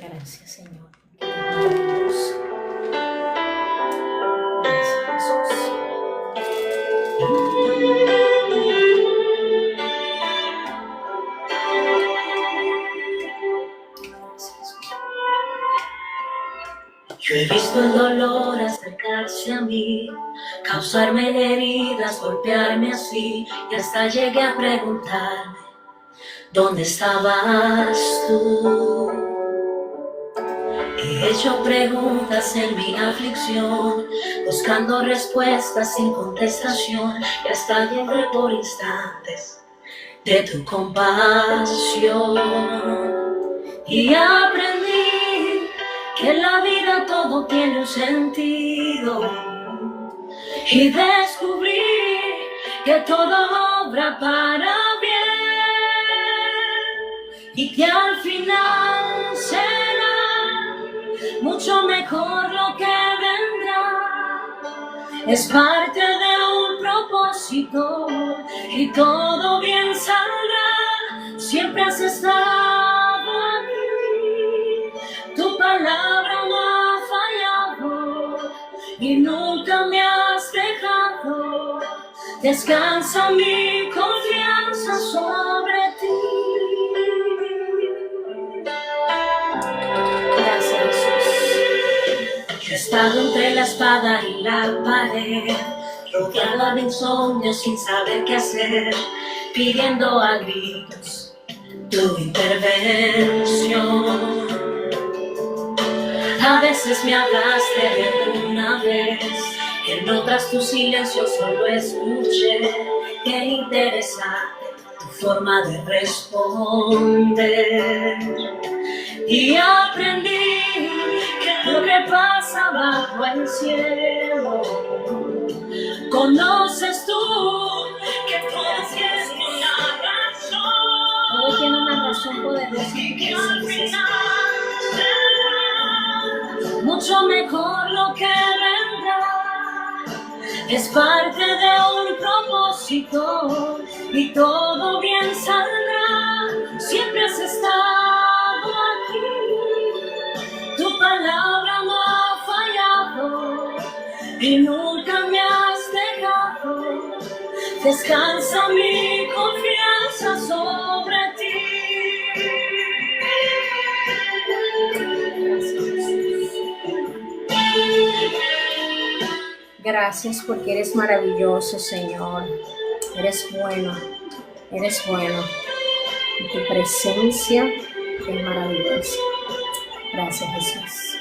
Gracias, Señor. Maravilloso. Gracias, Jesús. Yo he visto el dolor acercarse a mí, causarme heridas, golpearme así, y hasta llegué a preguntarme, ¿dónde estabas tú? He hecho preguntas en mi aflicción, buscando respuestas sin contestación, y hasta llegué por instantes de tu compasión. Y aprendí que en la vida todo tiene un sentido, y descubrí que todo obra para bien, y que al final será mucho mejor lo que vendrá. Es parte de un propósito y todo bien saldrá. Siempre has estado aquí, tu palabra no ha fallado y nunca me has dejado. Descansa mi confianza sobre ti. Gracias, Jesús. Yo he estado entre la espada y la pared, rodeada de insomnio sin saber qué hacer, pidiendo a gritos tu intervención. A veces me hablaste de una vez, en otras tu silencio solo escuché. Qué interesante tu forma de responder. Y aprendí que lo que pasa bajo el cielo, conoces tú, que todo tiene una razón. Todo tiene una razón poderosa. Y que al final será mucho mejor lo que vendrá. Es parte de un propósito y todo bien saldrá. Siempre has estado aquí, tu palabra no ha fallado y nunca me has dejado. Descansa mi confianza sobre ti. Gracias porque eres maravilloso, Señor. Eres bueno, eres bueno. Y tu presencia es maravillosa. Gracias, Jesús.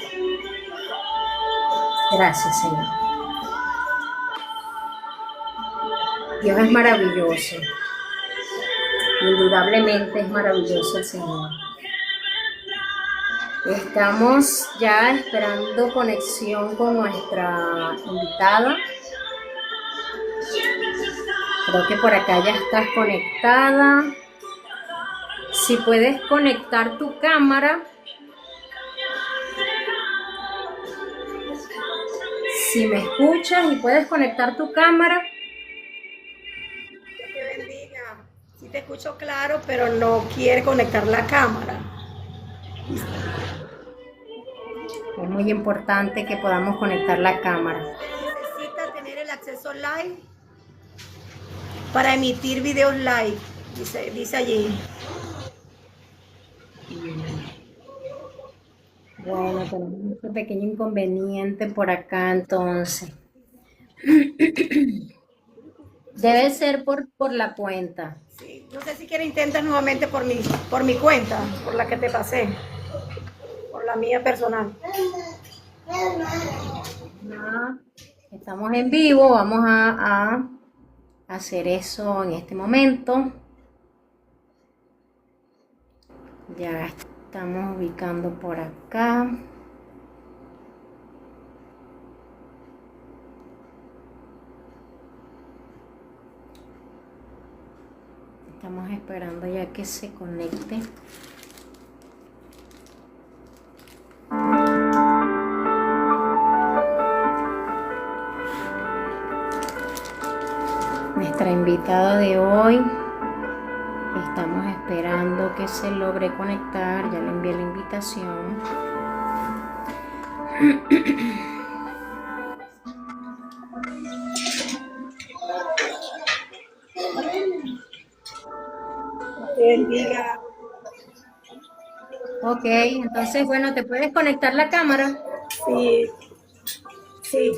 Gracias, Señor. Dios es maravilloso. Indudablemente es maravilloso el Señor. Estamos ya esperando conexión con nuestra invitada. Creo que por acá ya estás conectada. Si puedes conectar tu cámara. Si me escuchas y puedes conectar tu cámara. Que bendiga. Sí te escucho claro, pero no quiere conectar la cámara. Es muy importante que podamos conectar la cámara. Necesita tener el acceso live para emitir videos live, dice allí. Bueno, tenemos un pequeño inconveniente por acá entonces. Debe ser por la cuenta. Sí, no sé si quieres intentar nuevamente por mi cuenta, por la que te pasé, por la mía personal. Estamos en vivo, vamos a hacer eso en este momento. Ya estamos ubicando por acá. Estamos esperando ya que se conecte. Nuestra invitada de hoy. Estamos esperando esperando que se logre conectar. Ya le envié la invitación. Te bendiga. Ok, entonces, bueno, ¿te puedes conectar la cámara? Sí, sí.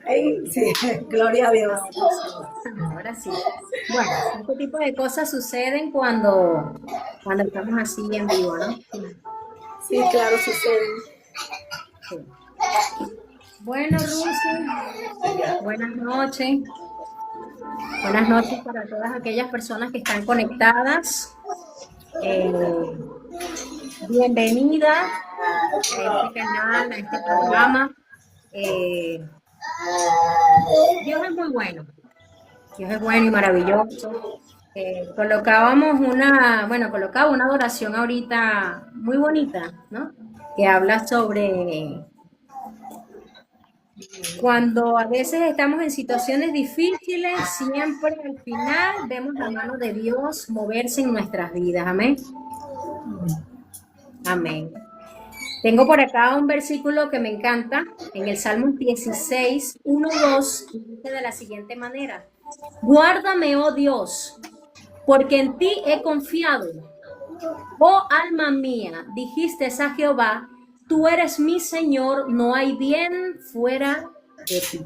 Ay, sí, gloria a Dios. Ahora sí. Bueno, este tipo de cosas suceden cuando estamos así en vivo, ¿no? Sí, claro, sucede. Sí. Bueno, Rusi, buenas noches. Buenas noches para todas aquellas personas que están conectadas. Bienvenida a este canal, a este programa. Dios es muy bueno. Dios es bueno y maravilloso. Colocaba una adoración ahorita muy bonita, ¿no? Que habla sobre cuando a veces estamos en situaciones difíciles, siempre al final vemos la mano de Dios moverse en nuestras vidas. Amén. Amén. Tengo por acá un versículo que me encanta, en el Salmo 16, 1, 2, y dice de la siguiente manera: Guárdame, oh Dios, porque en ti he confiado. Oh alma mía, dijiste a Jehová, tú eres mi Señor, no hay bien fuera de ti.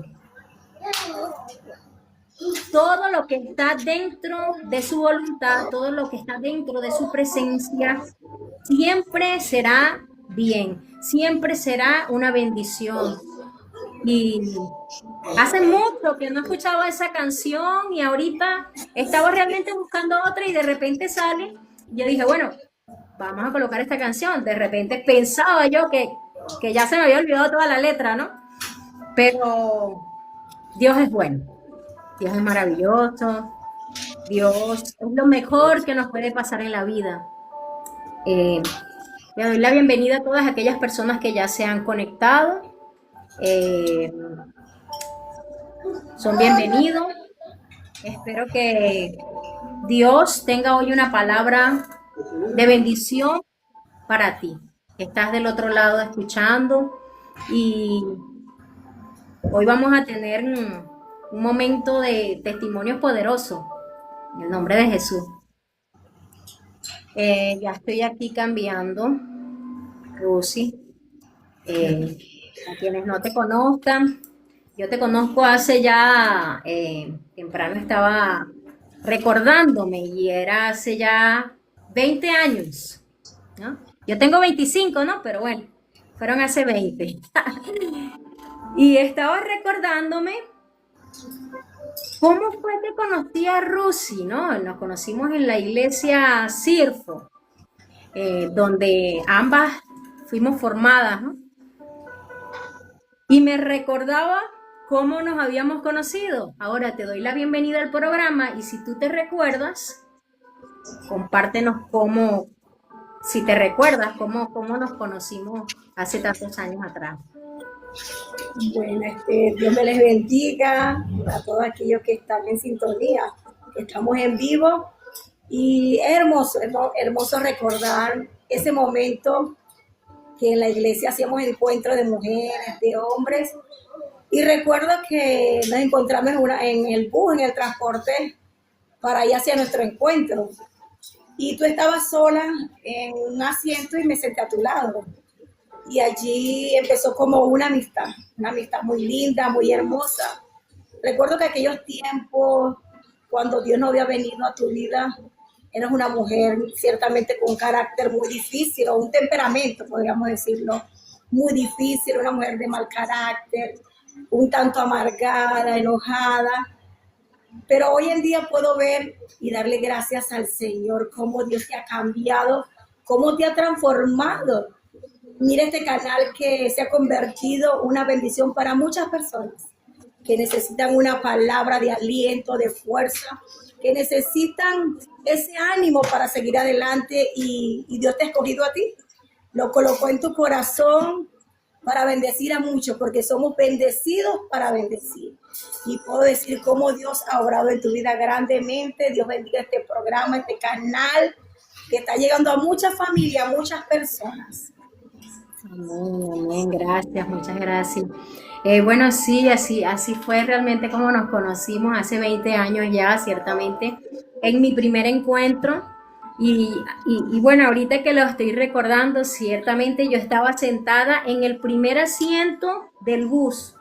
Todo lo que está dentro de su voluntad, todo lo que está dentro de su presencia, siempre será bien, siempre será una bendición. Y hace mucho que no escuchaba esa canción y ahorita estaba realmente buscando otra y de repente sale. Yo dije, bueno, vamos a colocar esta canción. De repente pensaba yo que ya se me había olvidado toda la letra, ¿no? Pero Dios es bueno, Dios es maravilloso, Dios es lo mejor que nos puede pasar en la vida. Le doy la bienvenida a todas aquellas personas que ya se han conectado. Son bienvenidos. Espero que Dios tenga hoy una palabra de bendición para ti, que estás del otro lado escuchando. Y hoy vamos a tener un momento de testimonio poderoso en el nombre de Jesús. Ya estoy aquí cambiando, Rusi. A quienes no te conozcan, yo te conozco hace ya, temprano estaba recordándome y era hace ya 20 años, ¿no? Yo tengo 25, ¿no? Pero bueno, fueron hace 20. Y estaba recordándome cómo fue que conocí a Rusi, ¿no? Nos conocimos en la iglesia Sirfo, donde ambas fuimos formadas, ¿no? Y me recordaba cómo nos habíamos conocido. Ahora te doy la bienvenida al programa y si tú te recuerdas, compártenos cómo, si te recuerdas, cómo nos conocimos hace tantos años atrás. Bueno, Dios me les bendiga a todos aquellos que están en sintonía, que estamos en vivo. Y es hermoso, hermoso recordar ese momento que en la iglesia hacíamos encuentros de mujeres, de hombres. Y recuerdo que nos encontramos en el bus, en el transporte, para ir hacia nuestro encuentro. Y tú estabas sola en un asiento y me senté a tu lado. Y allí empezó como una amistad muy linda, muy hermosa. Recuerdo que aquellos tiempos, cuando Dios no había venido a tu vida, eras una mujer ciertamente con un carácter muy difícil, o un temperamento, podríamos decirlo, muy difícil, una mujer de mal carácter, un tanto amargada, enojada. Pero hoy en día puedo ver y darle gracias al Señor, cómo Dios te ha cambiado, cómo te ha transformado. Mira este canal que se ha convertido en una bendición para muchas personas que necesitan una palabra de aliento, de fuerza, que necesitan ese ánimo para seguir adelante y Dios te ha escogido a ti. Lo colocó en tu corazón para bendecir a muchos, porque somos bendecidos para bendecir. Y puedo decir cómo Dios ha obrado en tu vida grandemente. Dios bendiga este programa, este canal, que está llegando a muchas familias, a muchas personas. Amén, amén, gracias, muchas gracias. Bueno, sí, así fue realmente como nos conocimos hace 20 años ya, ciertamente, en mi primer encuentro. Y bueno, ahorita que lo estoy recordando, ciertamente yo estaba sentada en el primer asiento del bus.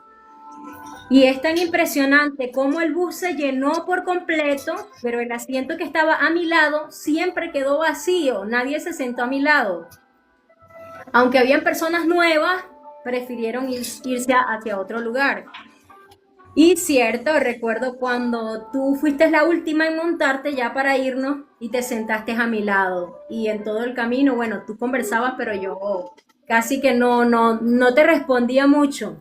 Y es tan impresionante cómo el bus se llenó por completo, pero el asiento que estaba a mi lado siempre quedó vacío, nadie se sentó a mi lado. Aunque habían personas nuevas, prefirieron irse hacia otro lugar. Y cierto, recuerdo cuando tú fuiste la última en montarte ya para irnos y te sentaste a mi lado. Y en todo el camino, bueno, tú conversabas, pero yo casi que no te respondía mucho.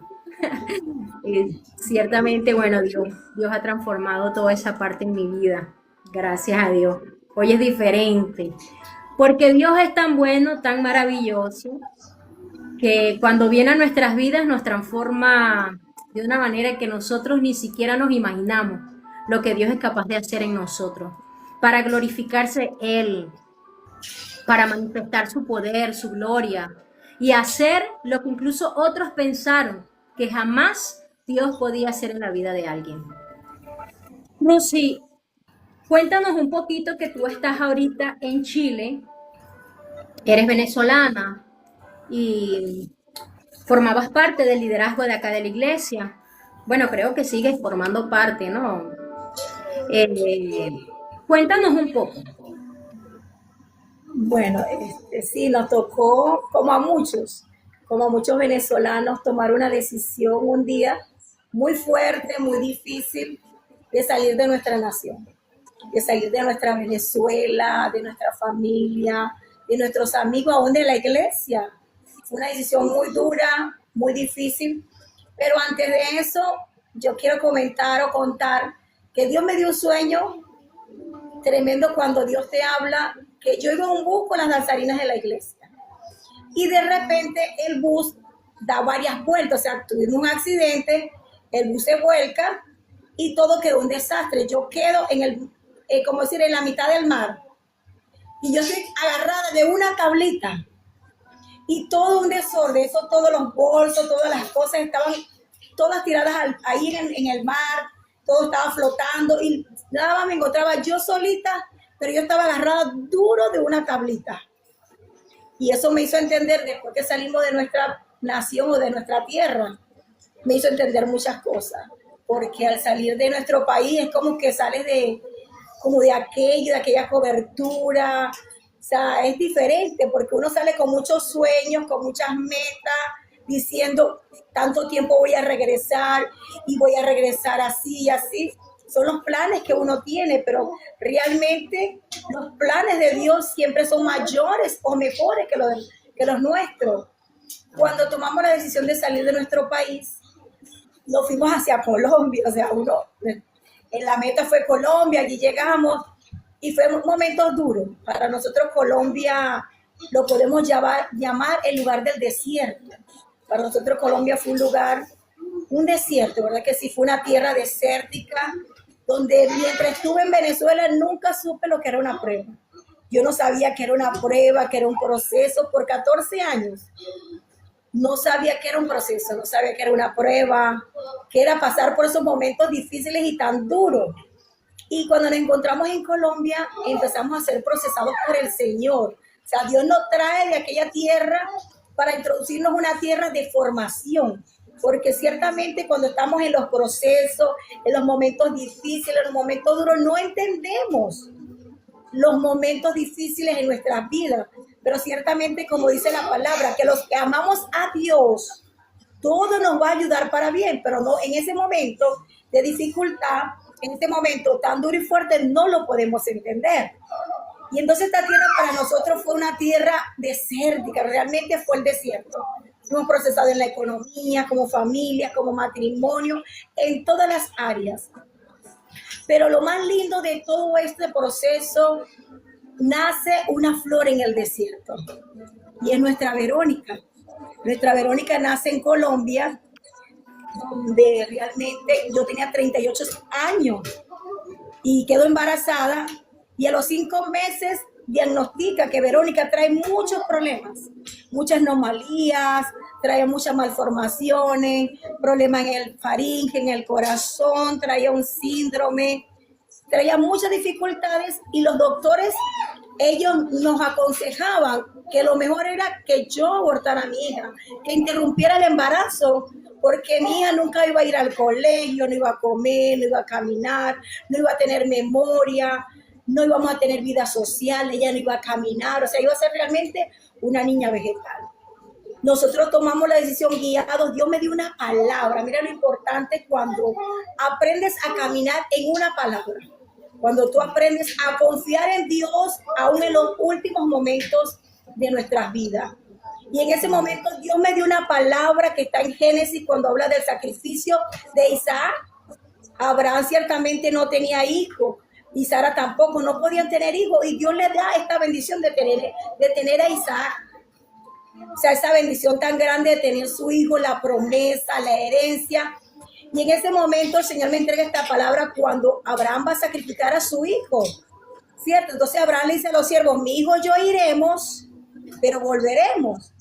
Y ciertamente, bueno, Dios ha transformado toda esa parte en mi vida. Gracias a Dios. Hoy es diferente. Porque Dios es tan bueno, tan maravilloso, que cuando viene a nuestras vidas nos transforma de una manera que nosotros ni siquiera nos imaginamos lo que Dios es capaz de hacer en nosotros, para glorificarse Él, para manifestar su poder, su gloria, y hacer lo que incluso otros pensaron que jamás Dios podía hacer en la vida de alguien. Lucy, cuéntanos un poquito que tú estás ahorita en Chile, eres venezolana y formabas parte del liderazgo de acá de la iglesia. Bueno, creo que sigues formando parte, ¿no? Eh, Cuéntanos un poco. Bueno, sí, nos tocó, como a muchos venezolanos, tomar una decisión un día muy fuerte, muy difícil, de salir de nuestra nación, de salir de nuestra Venezuela, de nuestra familia, de nuestros amigos, aún de la iglesia. Fue una decisión muy dura, muy difícil, pero antes de eso, yo quiero comentar o contar que Dios me dio un sueño tremendo cuando Dios te habla, que yo iba a un bus con las danzarinas de la iglesia y de repente el bus da varias vueltas, o sea, tuvimos un accidente, el bus se vuelca y todo quedó un desastre. Yo quedo como decir, en la mitad del mar y yo estoy agarrada de una tablita y todo un desorden, eso, todos los bolsos, todas las cosas estaban todas tiradas ahí en el mar, todo estaba flotando y nada más me encontraba yo solita, pero yo estaba agarrada duro de una tablita. Y eso me hizo entender, después que salimos de nuestra nación o de nuestra tierra, me hizo entender muchas cosas. Porque al salir de nuestro país es como que sales como de aquello, de aquella cobertura. O sea, es diferente porque uno sale con muchos sueños, con muchas metas, diciendo, tanto tiempo voy a regresar y voy a regresar así y así. Son los planes que uno tiene, pero realmente los planes de Dios siempre son mayores o mejores que los nuestros. Cuando tomamos la decisión de salir de nuestro país, nos fuimos hacia Colombia, o sea, en la meta fue Colombia, allí llegamos y fue momentos duros. Para nosotros Colombia lo podemos llamar el lugar del desierto. Para nosotros Colombia fue un desierto, ¿verdad? Que sí, fue una tierra desértica, donde mientras estuve en Venezuela nunca supe lo que era una prueba. Yo no sabía que era una prueba, que era un proceso. Por 14 años no sabía que era un proceso, no sabía que era una prueba, que era pasar por esos momentos difíciles y tan duros. Y cuando nos encontramos en Colombia, empezamos a ser procesados por el Señor. O sea, Dios nos trae de aquella tierra para introducirnos una tierra de formación. Porque ciertamente cuando estamos en los procesos, en los momentos difíciles, en los momentos duros, no entendemos los momentos difíciles en nuestras vidas. Pero ciertamente, como dice la palabra, que los que amamos a Dios, todo nos va a ayudar para bien, pero no en ese momento de dificultad, en este momento tan duro y fuerte, no lo podemos entender. Y entonces esta tierra para nosotros fue una tierra desértica, realmente fue el desierto. Fuimos procesados en la economía, como familia, como matrimonio, en todas las áreas. Pero lo más lindo de todo este proceso, nace una flor en el desierto. Y es nuestra Verónica. Nuestra Verónica nace en Colombia, donde realmente yo tenía 38 años y quedo embarazada y a los 5 meses diagnostica que Verónica trae muchos problemas, muchas anomalías, trae muchas malformaciones, problemas en el faringe, en el corazón, traía un síndrome, traía muchas dificultades y los doctores, ellos nos aconsejaban que lo mejor era que yo abortara a mi hija, que interrumpiera el embarazo, porque mi hija nunca iba a ir al colegio, no iba a comer, no iba a caminar, no iba a tener memoria, no íbamos a tener vida social, ella no iba a caminar, o sea, iba a ser realmente una niña vegetal. Nosotros tomamos la decisión guiados, Dios me dio una palabra, mira lo importante cuando aprendes a caminar en una palabra. Cuando tú aprendes a confiar en Dios, aún en los últimos momentos de nuestras vidas. Y en ese momento Dios me dio una palabra que está en Génesis cuando habla del sacrificio de Isaac. Abraham ciertamente no tenía hijo y Sara tampoco, no podían tener hijos. Y Dios le da esta bendición de tener a Isaac. O sea, esa bendición tan grande de tener su hijo, la promesa, la herencia. Y en ese momento el Señor me entrega esta palabra cuando Abraham va a sacrificar a su hijo, ¿cierto? Entonces Abraham le dice a los siervos, mi hijo y yo iremos, pero volveremos.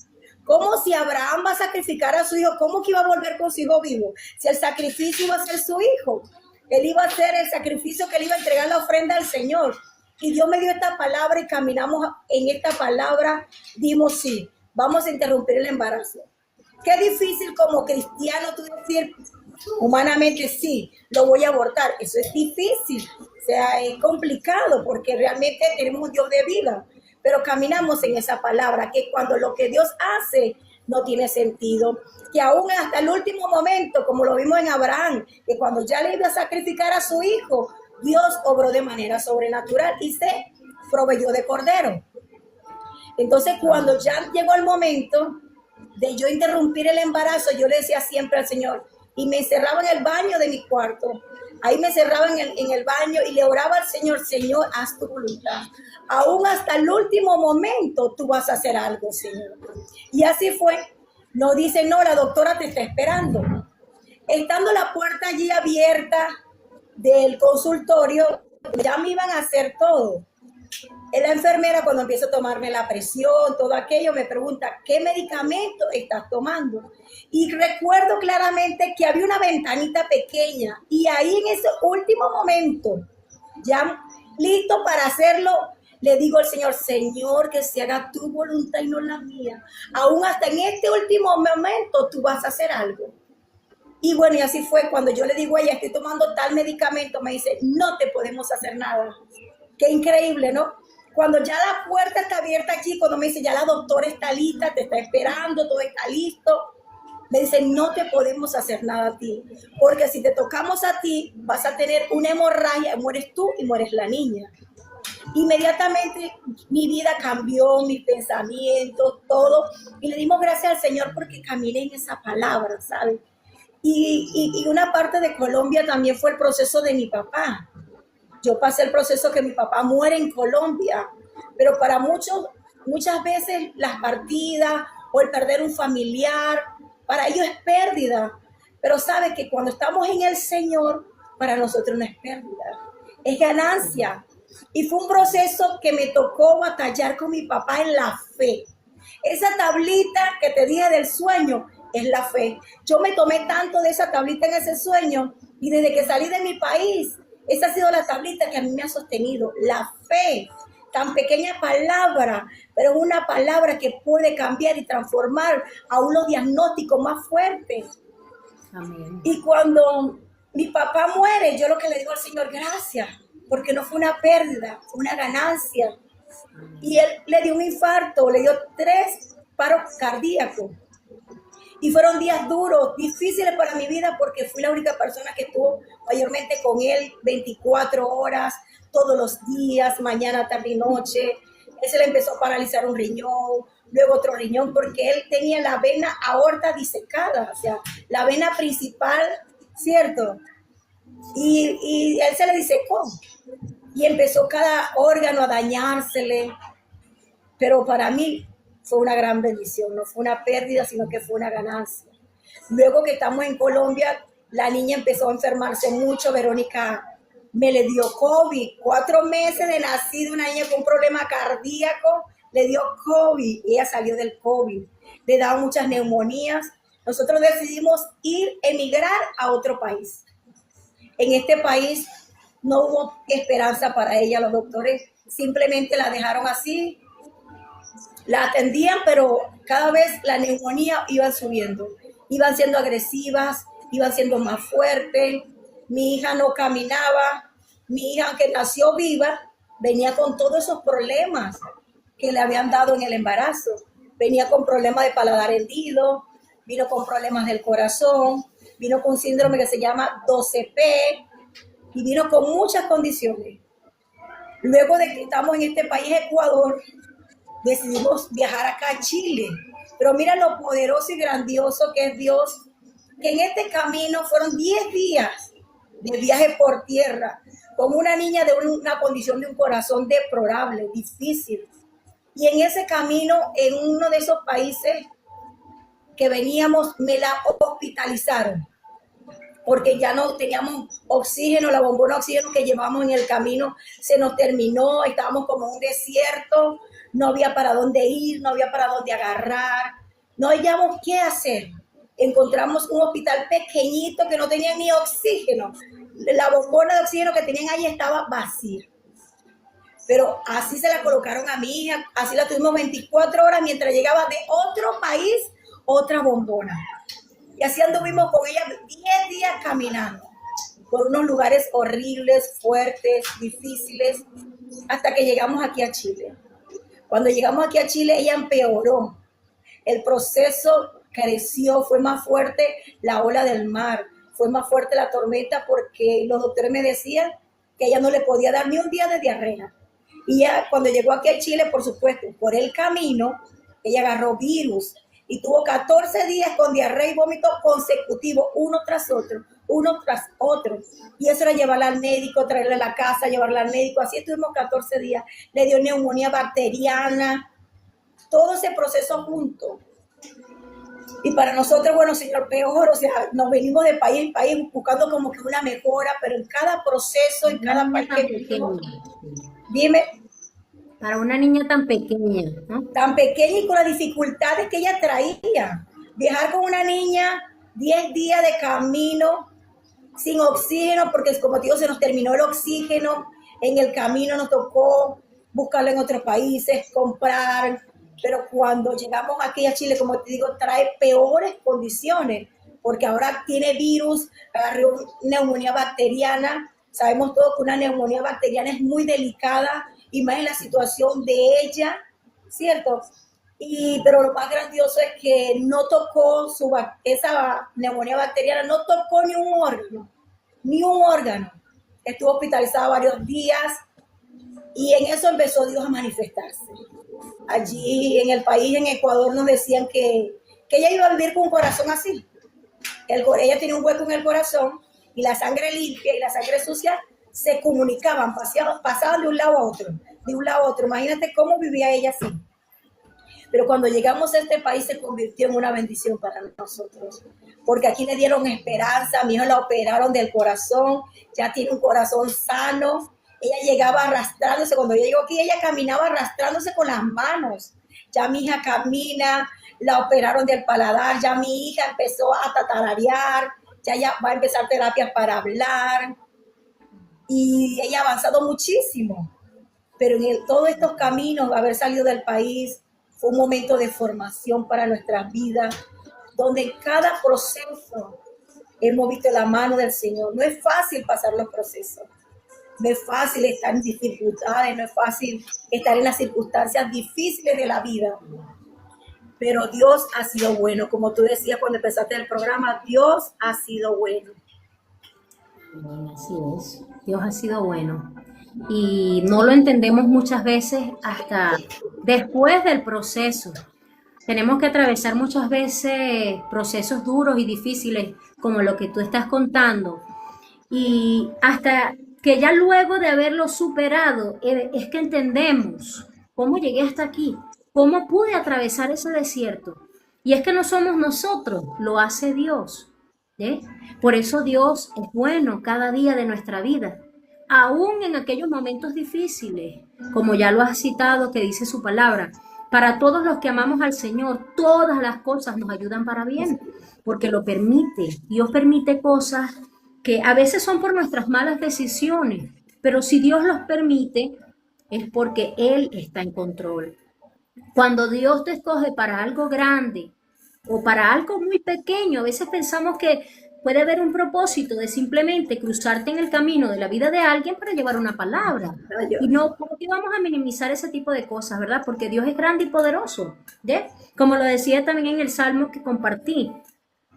¿Cómo si Abraham va a sacrificar a su hijo? ¿Cómo que iba a volver con su hijo vivo? Si el sacrificio iba a ser su hijo. Él iba a hacer el sacrificio que él iba a entregar la ofrenda al Señor. Y Dios me dio esta palabra y caminamos en esta palabra, dimos sí, vamos a interrumpir el embarazo. Qué difícil como cristiano tú decir, humanamente sí, lo voy a abortar. Eso es difícil, o sea, es complicado porque realmente tenemos un Dios de vida, pero caminamos en esa palabra, que cuando lo que Dios hace no tiene sentido, que aún hasta el último momento, como lo vimos en Abraham, que cuando ya le iba a sacrificar a su hijo, Dios obró de manera sobrenatural y se proveyó de cordero. Entonces, cuando ya llegó el momento de yo interrumpir el embarazo, yo le decía siempre al Señor, y me encerraba en el baño de mi cuarto, ahí me encerraba en el baño y le oraba al Señor, Señor, haz tu voluntad. Aún hasta el último momento tú vas a hacer algo, Señor. Y así fue. No dice, no, la doctora te está esperando. Estando la puerta allí abierta del consultorio, ya me iban a hacer todo. La enfermera, cuando empieza a tomarme la presión, todo aquello, me pregunta, ¿qué medicamento estás tomando? Y recuerdo claramente que había una ventanita pequeña y ahí en ese último momento, ya listo para hacerlo, le digo al Señor, Señor, que se haga tu voluntad y no la mía. Aún hasta en este último momento tú vas a hacer algo. Y bueno, y así fue. Cuando yo le digo a ella, estoy tomando tal medicamento, me dice, no te podemos hacer nada. Qué increíble, ¿no? Cuando ya la puerta está abierta aquí, cuando me dice, ya la doctora está lista, te está esperando, todo está listo, me dice, no te podemos hacer nada a ti, porque si te tocamos a ti, vas a tener una hemorragia, mueres tú y mueres la niña. Inmediatamente mi vida cambió, mis pensamientos, todo, y le dimos gracias al Señor porque caminé en esa palabra, ¿sabes? Y una parte de Colombia también fue el proceso de mi papá. Yo pasé el proceso que mi papá muere en Colombia, pero para muchas veces las partidas o el perder un familiar, para ellos es pérdida. Pero sabe que cuando estamos en el Señor, para nosotros no es pérdida, es ganancia. Y fue un proceso que me tocó batallar con mi papá en la fe. Esa tablita que te dije del sueño es la fe. Yo me tomé tanto de esa tablita en ese sueño y desde que salí de mi país, esa ha sido la tablita que a mí me ha sostenido, la fe, tan pequeña palabra, pero es una palabra que puede cambiar y transformar a unos diagnósticos más fuertes. Amén. Y cuando mi papá muere, yo lo que le digo al Señor, gracias, porque no fue una pérdida, fue una ganancia. Y él le dio un infarto, le dio 3 paros cardíacos. Y fueron días duros, difíciles para mi vida porque fui la única persona que estuvo mayormente con él 24 horas, todos los días, mañana, tarde y noche. Él se le empezó a paralizar un riñón, luego otro riñón, porque él tenía la vena aorta disecada, o sea, la vena principal, ¿cierto? Y él se le disecó y empezó cada órgano a dañársele. Pero para mí, fue una gran bendición, no fue una pérdida, sino que fue una ganancia. Luego que estamos en Colombia, la niña empezó a enfermarse mucho. Verónica me le dio COVID, 4 meses de nacido, una niña con un problema cardíaco, le dio COVID, y ella salió del COVID, le daban muchas neumonías. Nosotros decidimos emigrar a otro país. En este país no hubo esperanza para ella, los doctores simplemente la dejaron así, la atendían, pero cada vez la neumonía iba subiendo, iban siendo agresivas, iban siendo más fuertes. Mi hija no caminaba, mi hija, aunque nació viva, venía con todos esos problemas que le habían dado en el embarazo. Venía con problemas de paladar hendido, vino con problemas del corazón, vino con un síndrome que se llama 12P y vino con muchas condiciones. Luego de que estamos en este país, Ecuador, decidimos viajar acá a Chile. Pero mira lo poderoso y grandioso que es Dios, que en este camino fueron 10 días de viaje por tierra, con una niña de una condición de un corazón deplorable, difícil. Y en ese camino, en uno de esos países que veníamos, me la hospitalizaron, porque ya no teníamos oxígeno, la bombona de oxígeno que llevamos en el camino se nos terminó, estábamos como en un desierto, no había para dónde ir, no había para dónde agarrar, no sabíamos qué hacer. Encontramos un hospital pequeñito que no tenía ni oxígeno, la bombona de oxígeno que tenían ahí estaba vacía. Pero así se la colocaron a mi hija, así la tuvimos 24 horas mientras llegaba de otro país otra bombona. Y así anduvimos con ella 10 días caminando por unos lugares horribles, fuertes, difíciles, hasta que llegamos aquí a Chile. Cuando llegamos aquí a Chile, ella empeoró. El proceso creció, fue más fuerte la ola del mar, fue más fuerte la tormenta, porque los doctores me decían que ella no le podía dar ni un día de diarrea. Y ya cuando llegó aquí a Chile, por supuesto, por el camino, ella agarró virus y tuvo 14 días con diarrea y vómito consecutivos, uno tras otro. Y eso era llevarla al médico, traerla a la casa, llevarla al médico. Así estuvimos 14 días. Le dio neumonía bacteriana, todo ese proceso junto. Y para nosotros, bueno, señor, peor, o sea, nos venimos de país en país buscando como que una mejora, pero en cada proceso, en cada país que vivimos. Dime. Para una niña tan pequeña, ¿no? Tan pequeña y con las dificultades que ella traía. Viajar con una niña 10 días de camino sin oxígeno, porque como te digo, se nos terminó el oxígeno. En el camino nos tocó buscarlo en otros países, comprar. Pero cuando llegamos aquí a Chile, como te digo, trae peores condiciones, porque ahora tiene virus, agarró neumonía bacteriana. Sabemos todos que una neumonía bacteriana es muy delicada, y más en la situación de ella, ¿cierto? Pero lo más grandioso es que no tocó esa neumonía bacteriana, no tocó ni un órgano. Estuvo hospitalizada varios días y en eso empezó Dios a manifestarse. Allí en el país, en Ecuador, nos decían que ella iba a vivir con un corazón así. Ella tenía un hueco en el corazón y la sangre limpia y la sangre sucia se comunicaban, pasaban de un lado a otro. Imagínate cómo vivía ella así. Pero cuando llegamos a este país se convirtió en una bendición para nosotros, porque aquí le dieron esperanza. A mi hija la operaron del corazón, ya tiene un corazón sano. Ella llegaba arrastrándose, cuando ella llegó aquí, ella caminaba arrastrándose con las manos. Ya mi hija camina, la operaron del paladar, ya mi hija empezó a tatararear, ya va a empezar terapias para hablar. Y ella ha avanzado muchísimo, pero en todos estos caminos, haber salido del país, fue un momento de formación para nuestras vidas, donde en cada proceso hemos visto la mano del Señor. No es fácil pasar los procesos, no es fácil estar en dificultades, no es fácil estar en las circunstancias difíciles de la vida, pero Dios ha sido bueno. Como tú decías cuando empezaste el programa, Dios ha sido bueno. Así es, Dios ha sido bueno y no lo entendemos muchas veces hasta después del proceso. Tenemos que atravesar muchas veces procesos duros y difíciles como lo que tú estás contando, y hasta que ya luego de haberlo superado es que entendemos cómo llegué hasta aquí, ¿Cómo pude atravesar ese desierto? Y es que no somos nosotros, lo hace Dios. ¿Eh? Por eso Dios es bueno cada día de nuestra vida, aún en aquellos momentos difíciles, como ya lo has citado, que dice su palabra. Para todos los que amamos al Señor, todas las cosas nos ayudan para bien, porque lo permite. Dios permite cosas que a veces son por nuestras malas decisiones, pero si Dios los permite, es porque Él está en control. Cuando Dios te escoge para algo grande o para algo muy pequeño, a veces pensamos que puede haber un propósito de simplemente cruzarte en el camino de la vida de alguien para llevar una palabra. Y no, porque vamos a minimizar ese tipo de cosas, ¿verdad? Porque Dios es grande y poderoso, ¿ya? Como lo decía también en el salmo que compartí,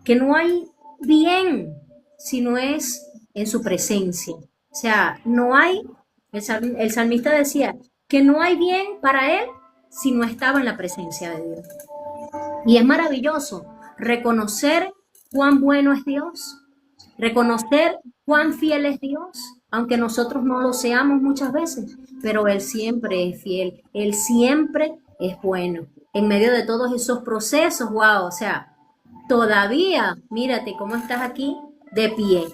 que no hay bien si no es en su presencia. O sea, no hay, el salmista decía, que no hay bien para él si no estaba en la presencia de Dios. Y es maravilloso reconocer cuán bueno es Dios, reconocer cuán fiel es Dios, aunque nosotros no lo seamos muchas veces, pero Él siempre es fiel, Él siempre es bueno. En medio de todos esos procesos, wow, o sea, todavía, mírate cómo estás aquí de pie.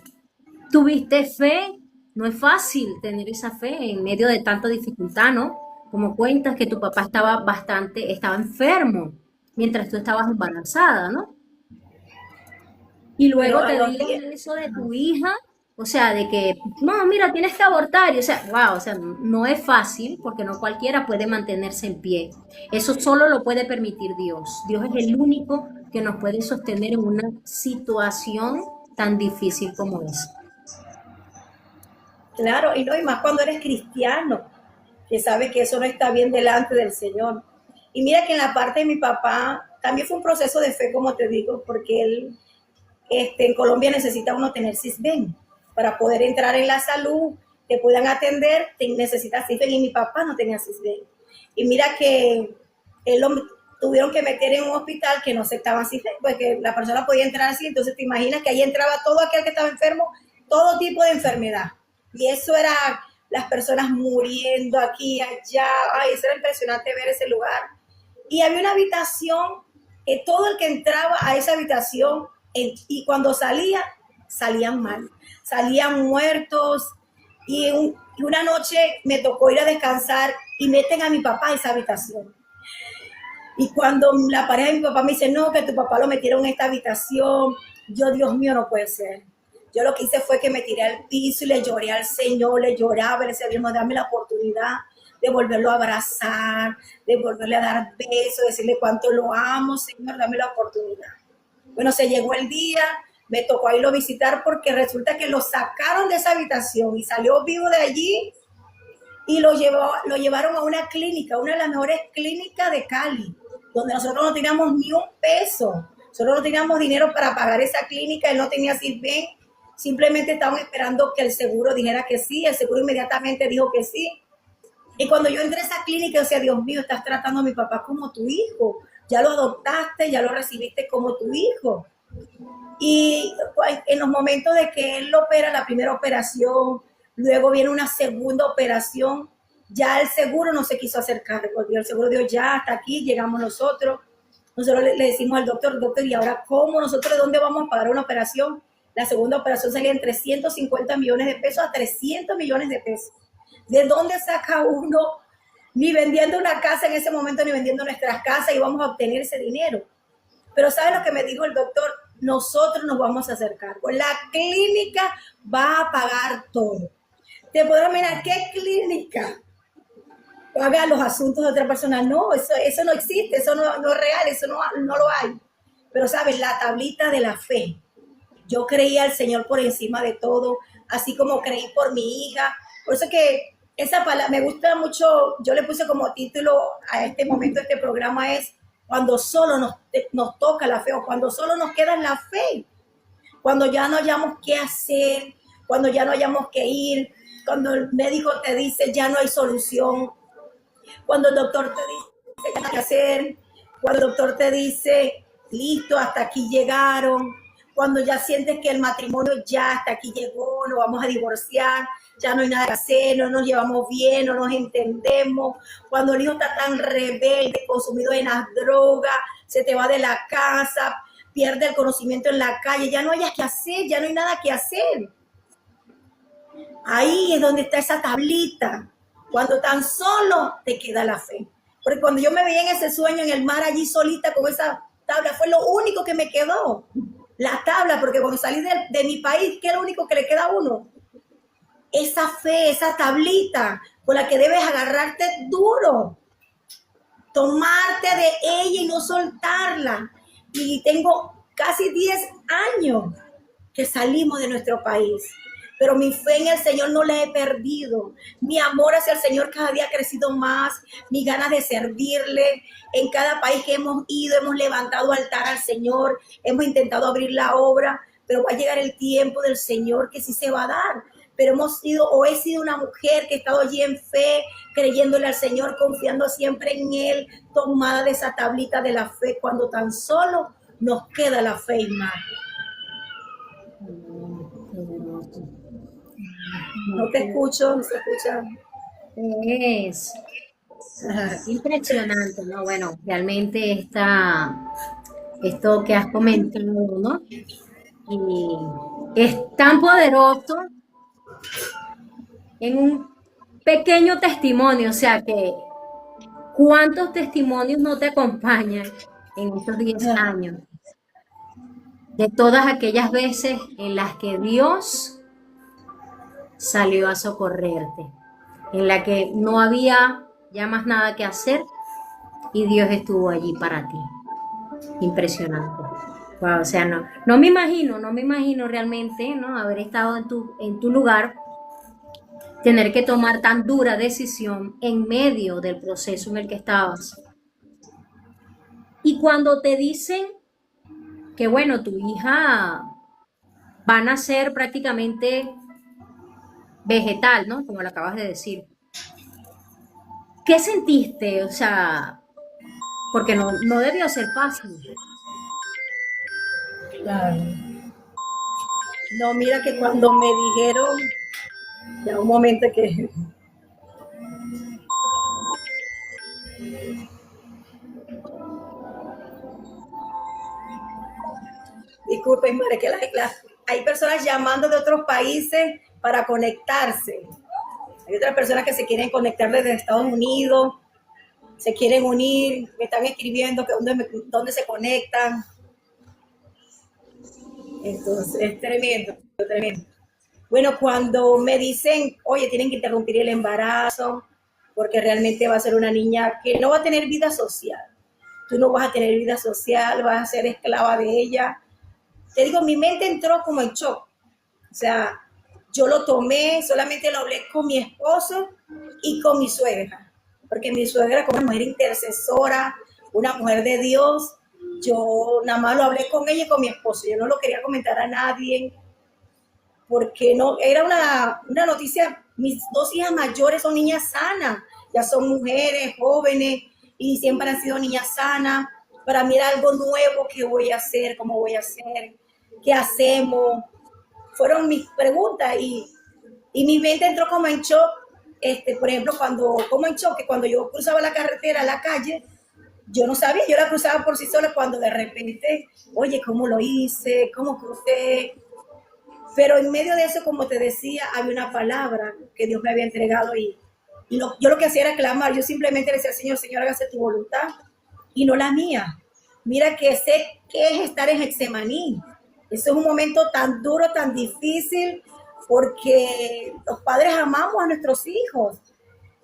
¿Tuviste fe? No es fácil tener esa fe en medio de tanta dificultad, ¿no? Como cuentas que tu papá estaba enfermo mientras tú estabas embarazada, ¿no? Y luego Pero a te los digan días, eso de tu hija, o sea, de que, no, mira, tienes que abortar, y, o sea, wow, o sea, no es fácil porque no cualquiera puede mantenerse en pie. Eso solo lo puede permitir Dios. Dios es el único que nos puede sostener en una situación tan difícil como esa. claro, y no, y más cuando eres cristiano, que sabe que eso no está bien delante del Señor. Y mira que en la parte de mi papá también fue un proceso de fe, como te digo, porque él en Colombia necesita uno tener CISBEN para poder entrar en la salud, te puedan atender, necesitas CISBEN y mi papá no tenía CISBEN. Y mira que él lo tuvieron que meter en un hospital que no aceptaban CISBEN, porque la persona podía entrar así, entonces te imaginas que ahí entraba todo aquel que estaba enfermo, todo tipo de enfermedad. Y eso era las personas muriendo aquí, allá, ay, eso era impresionante ver ese lugar. Y había una habitación, todo el que entraba a esa habitación, y cuando salían mal, salían muertos, y una noche me tocó ir a descansar y meten a mi papá a esa habitación. Y cuando la pareja de mi papá me dice, no, que tu papá lo metieron en esta habitación, yo, Dios mío, no puede ser. Yo lo que hice fue que me tiré al piso y le lloré al Señor, le lloraba, le decía, Dios, dame la oportunidad de volverlo a abrazar, de volverle a dar besos, decirle cuánto lo amo, Señor, dame la oportunidad. Bueno, se llegó el día, me tocó irlo a visitar porque resulta que lo sacaron de esa habitación y salió vivo de allí y lo llevaron a una clínica, una de las mejores clínicas de Cali, donde nosotros no teníamos ni un peso, nosotros no teníamos dinero para pagar esa clínica, él no tenía CISBEN, simplemente estaban esperando que el seguro dijera que sí, el seguro inmediatamente dijo que sí. Y cuando yo entré a esa clínica, yo decía, Dios mío, estás tratando a mi papá como tu hijo, ya lo adoptaste, ya lo recibiste como tu hijo. Y en los momentos de que él lo opera, la primera operación, luego viene una segunda operación, ya el seguro no se quiso hacer cargo, el seguro dijo, ya hasta aquí llegamos nosotros. Nosotros le decimos al doctor, ¿y ahora cómo? ¿Nosotros de dónde vamos a pagar una operación? La segunda operación salía en 350 millones de pesos a 300 millones de pesos. ¿De dónde saca uno? Ni vendiendo una casa en ese momento, ni vendiendo nuestras casas íbamos a obtener ese dinero. Pero ¿sabes lo que me dijo el doctor? Nosotros nos vamos a hacer cargo. La clínica va a pagar todo. Te podrás mirar, ¿qué clínica paga los asuntos de otra persona? No, eso no existe, eso no es real, eso no lo hay. Pero ¿sabes? La tablita de la fe. Yo creí al Señor por encima de todo, así como creí por mi hija. Por eso que esa palabra me gusta mucho, yo le puse como título a este momento, este programa es cuando solo nos toca la fe o cuando solo nos queda la fe, cuando ya no hayamos qué hacer, cuando ya no hayamos que ir, cuando el médico te dice ya no hay solución, cuando el doctor te dice ya no hay que hacer, cuando el doctor te dice listo, hasta aquí llegaron, cuando ya sientes que el matrimonio ya hasta aquí llegó, nos vamos a divorciar, ya no hay nada que hacer, no nos llevamos bien, no nos entendemos, cuando el hijo está tan rebelde, consumido en las drogas, se te va de la casa, pierde el conocimiento en la calle, ya no hayas que hacer, ya no hay nada que hacer. Ahí es donde está esa tablita, cuando tan solo te queda la fe. Porque cuando yo me veía en ese sueño en el mar allí solita con esa tabla, fue lo único que me quedó. La tabla, porque cuando salí de mi país, ¿qué es lo único que le queda a uno? Esa fe, esa tablita con la que debes agarrarte duro, tomarte de ella y no soltarla. Y tengo casi 10 años que salimos de nuestro país, pero mi fe en el Señor no la he perdido. Mi amor hacia el Señor cada día ha crecido más, mis ganas de servirle. En cada país que hemos ido, hemos levantado altar al Señor, hemos intentado abrir la obra, pero va a llegar el tiempo del Señor que sí se va a dar. Pero he sido una mujer que ha estado allí en fe, creyéndole al Señor, confiando siempre en Él, tomada de esa tablita de la fe, cuando tan solo nos queda la fe, hermano. No te escucho, no se escucha. Es impresionante, ¿no? Bueno, realmente esto que has comentado, ¿no? Y es tan poderoso en un pequeño testimonio, o sea que ¿cuántos testimonios no te acompañan en estos 10 años? De todas aquellas veces en las que Dios salió a socorrerte, en la que no había ya más nada que hacer y Dios estuvo allí para ti. Impresionante. Wow, o sea, no me imagino realmente, ¿no? Haber estado en tu lugar, tener que tomar tan dura decisión en medio del proceso en el que estabas. Y cuando te dicen que, bueno, tu hija va a nacer prácticamente vegetal, ¿no? Como lo acabas de decir. ¿Qué sentiste? O sea, porque no debió ser fácil. Claro. No, mira que cuando me dijeron, ya un momento que... Disculpen, madre, que hay personas llamando de otros países para conectarse. Hay otras personas que se quieren conectar desde Estados Unidos, se quieren unir, me están escribiendo que dónde se conectan. Entonces, es tremendo, tremendo. Bueno, cuando me dicen, oye, tienen que interrumpir el embarazo, porque realmente va a ser una niña que no va a tener vida social. Tú no vas a tener vida social, vas a ser esclava de ella. Te digo, mi mente entró como en shock. O sea, yo lo tomé, solamente lo hablé con mi esposo y con mi suegra. Porque mi suegra, como una mujer intercesora, una mujer de Dios, yo nada más lo hablé con ella y con mi esposo. Yo no lo quería comentar a nadie, porque no, era una noticia. Mis 2 hijas mayores son niñas sanas, ya son mujeres, jóvenes, y siempre han sido niñas sanas. Para mí era algo nuevo. ¿Qué voy a hacer? ¿Cómo voy a hacer? ¿Qué hacemos? Fueron mis preguntas y mi mente entró como en shock. Por ejemplo, cuando yo cruzaba la carretera, la calle, yo no sabía, yo la cruzaba por sí sola, cuando de repente, oye, ¿cómo lo hice? ¿Cómo crucé? Pero en medio de eso, como te decía, había una palabra que Dios me había entregado y yo lo que hacía era clamar. Yo simplemente le decía al Señor, Señor, hágase tu voluntad y no la mía. Mira que sé qué es estar en Getsemaní. Ese es un momento tan duro, tan difícil, porque los padres amamos a nuestros hijos.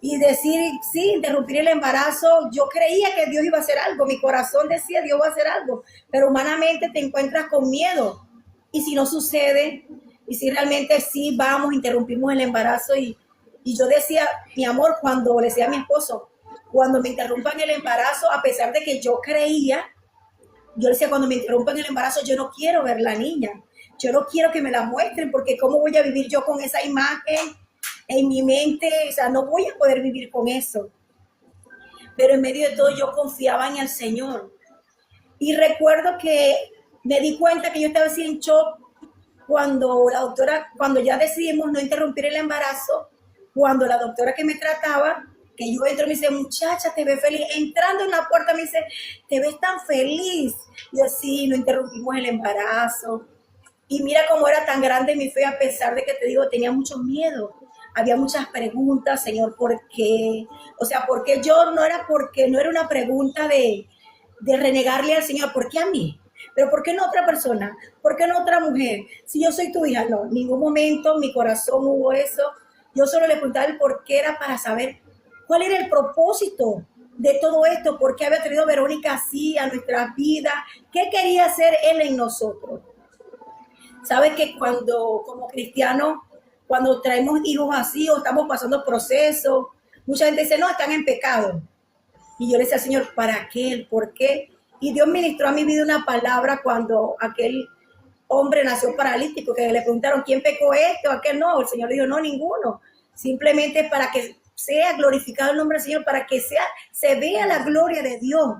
Y decir, sí, interrumpir el embarazo, yo creía que Dios iba a hacer algo, mi corazón decía, Dios va a hacer algo, pero humanamente te encuentras con miedo. Y si no sucede, y si realmente sí vamos, interrumpimos el embarazo, y yo decía, mi amor, cuando le decía a mi esposo, cuando me interrumpan el embarazo, a pesar de que yo creía, yo decía, cuando me interrumpan el embarazo, yo no quiero ver la niña, yo no quiero que me la muestren, porque ¿cómo voy a vivir yo con esa imagen en mi mente? O sea, no voy a poder vivir con eso. Pero en medio de todo yo confiaba en el Señor. Y recuerdo que me di cuenta que yo estaba así en shock cuando la doctora, cuando ya decidimos no interrumpir el embarazo, cuando la doctora que me trataba, que yo entro y me dice, muchacha, te ves feliz. Entrando en la puerta me dice, te ves tan feliz. Y yo, sí, no interrumpimos el embarazo. Y mira cómo era tan grande mi fe, a pesar de que te digo, tenía mucho miedo. Había muchas preguntas, Señor, ¿por qué? O sea, ¿por qué yo? No era una pregunta de renegarle al Señor, ¿por qué a mí? Pero ¿por qué no otra persona? ¿Por qué no otra mujer? Si yo soy tu hija, no, en ningún momento en mi corazón hubo eso. Yo solo le preguntaba el por qué, era para saber cuál era el propósito de todo esto, por qué había traído Verónica así a nuestras vidas, qué quería hacer Él en nosotros. Sabes que cuando, como cristianos, cuando traemos hijos así o estamos pasando procesos, mucha gente dice, no, están en pecado. Y yo le decía al Señor, ¿para qué? ¿Por qué? Y Dios ministró a mi vida una palabra cuando aquel hombre nació paralítico, que le preguntaron, ¿quién pecó esto? ¿Aquel no? El Señor le dijo, no, ninguno. Simplemente para que sea glorificado el nombre del Señor, para que se vea la gloria de Dios.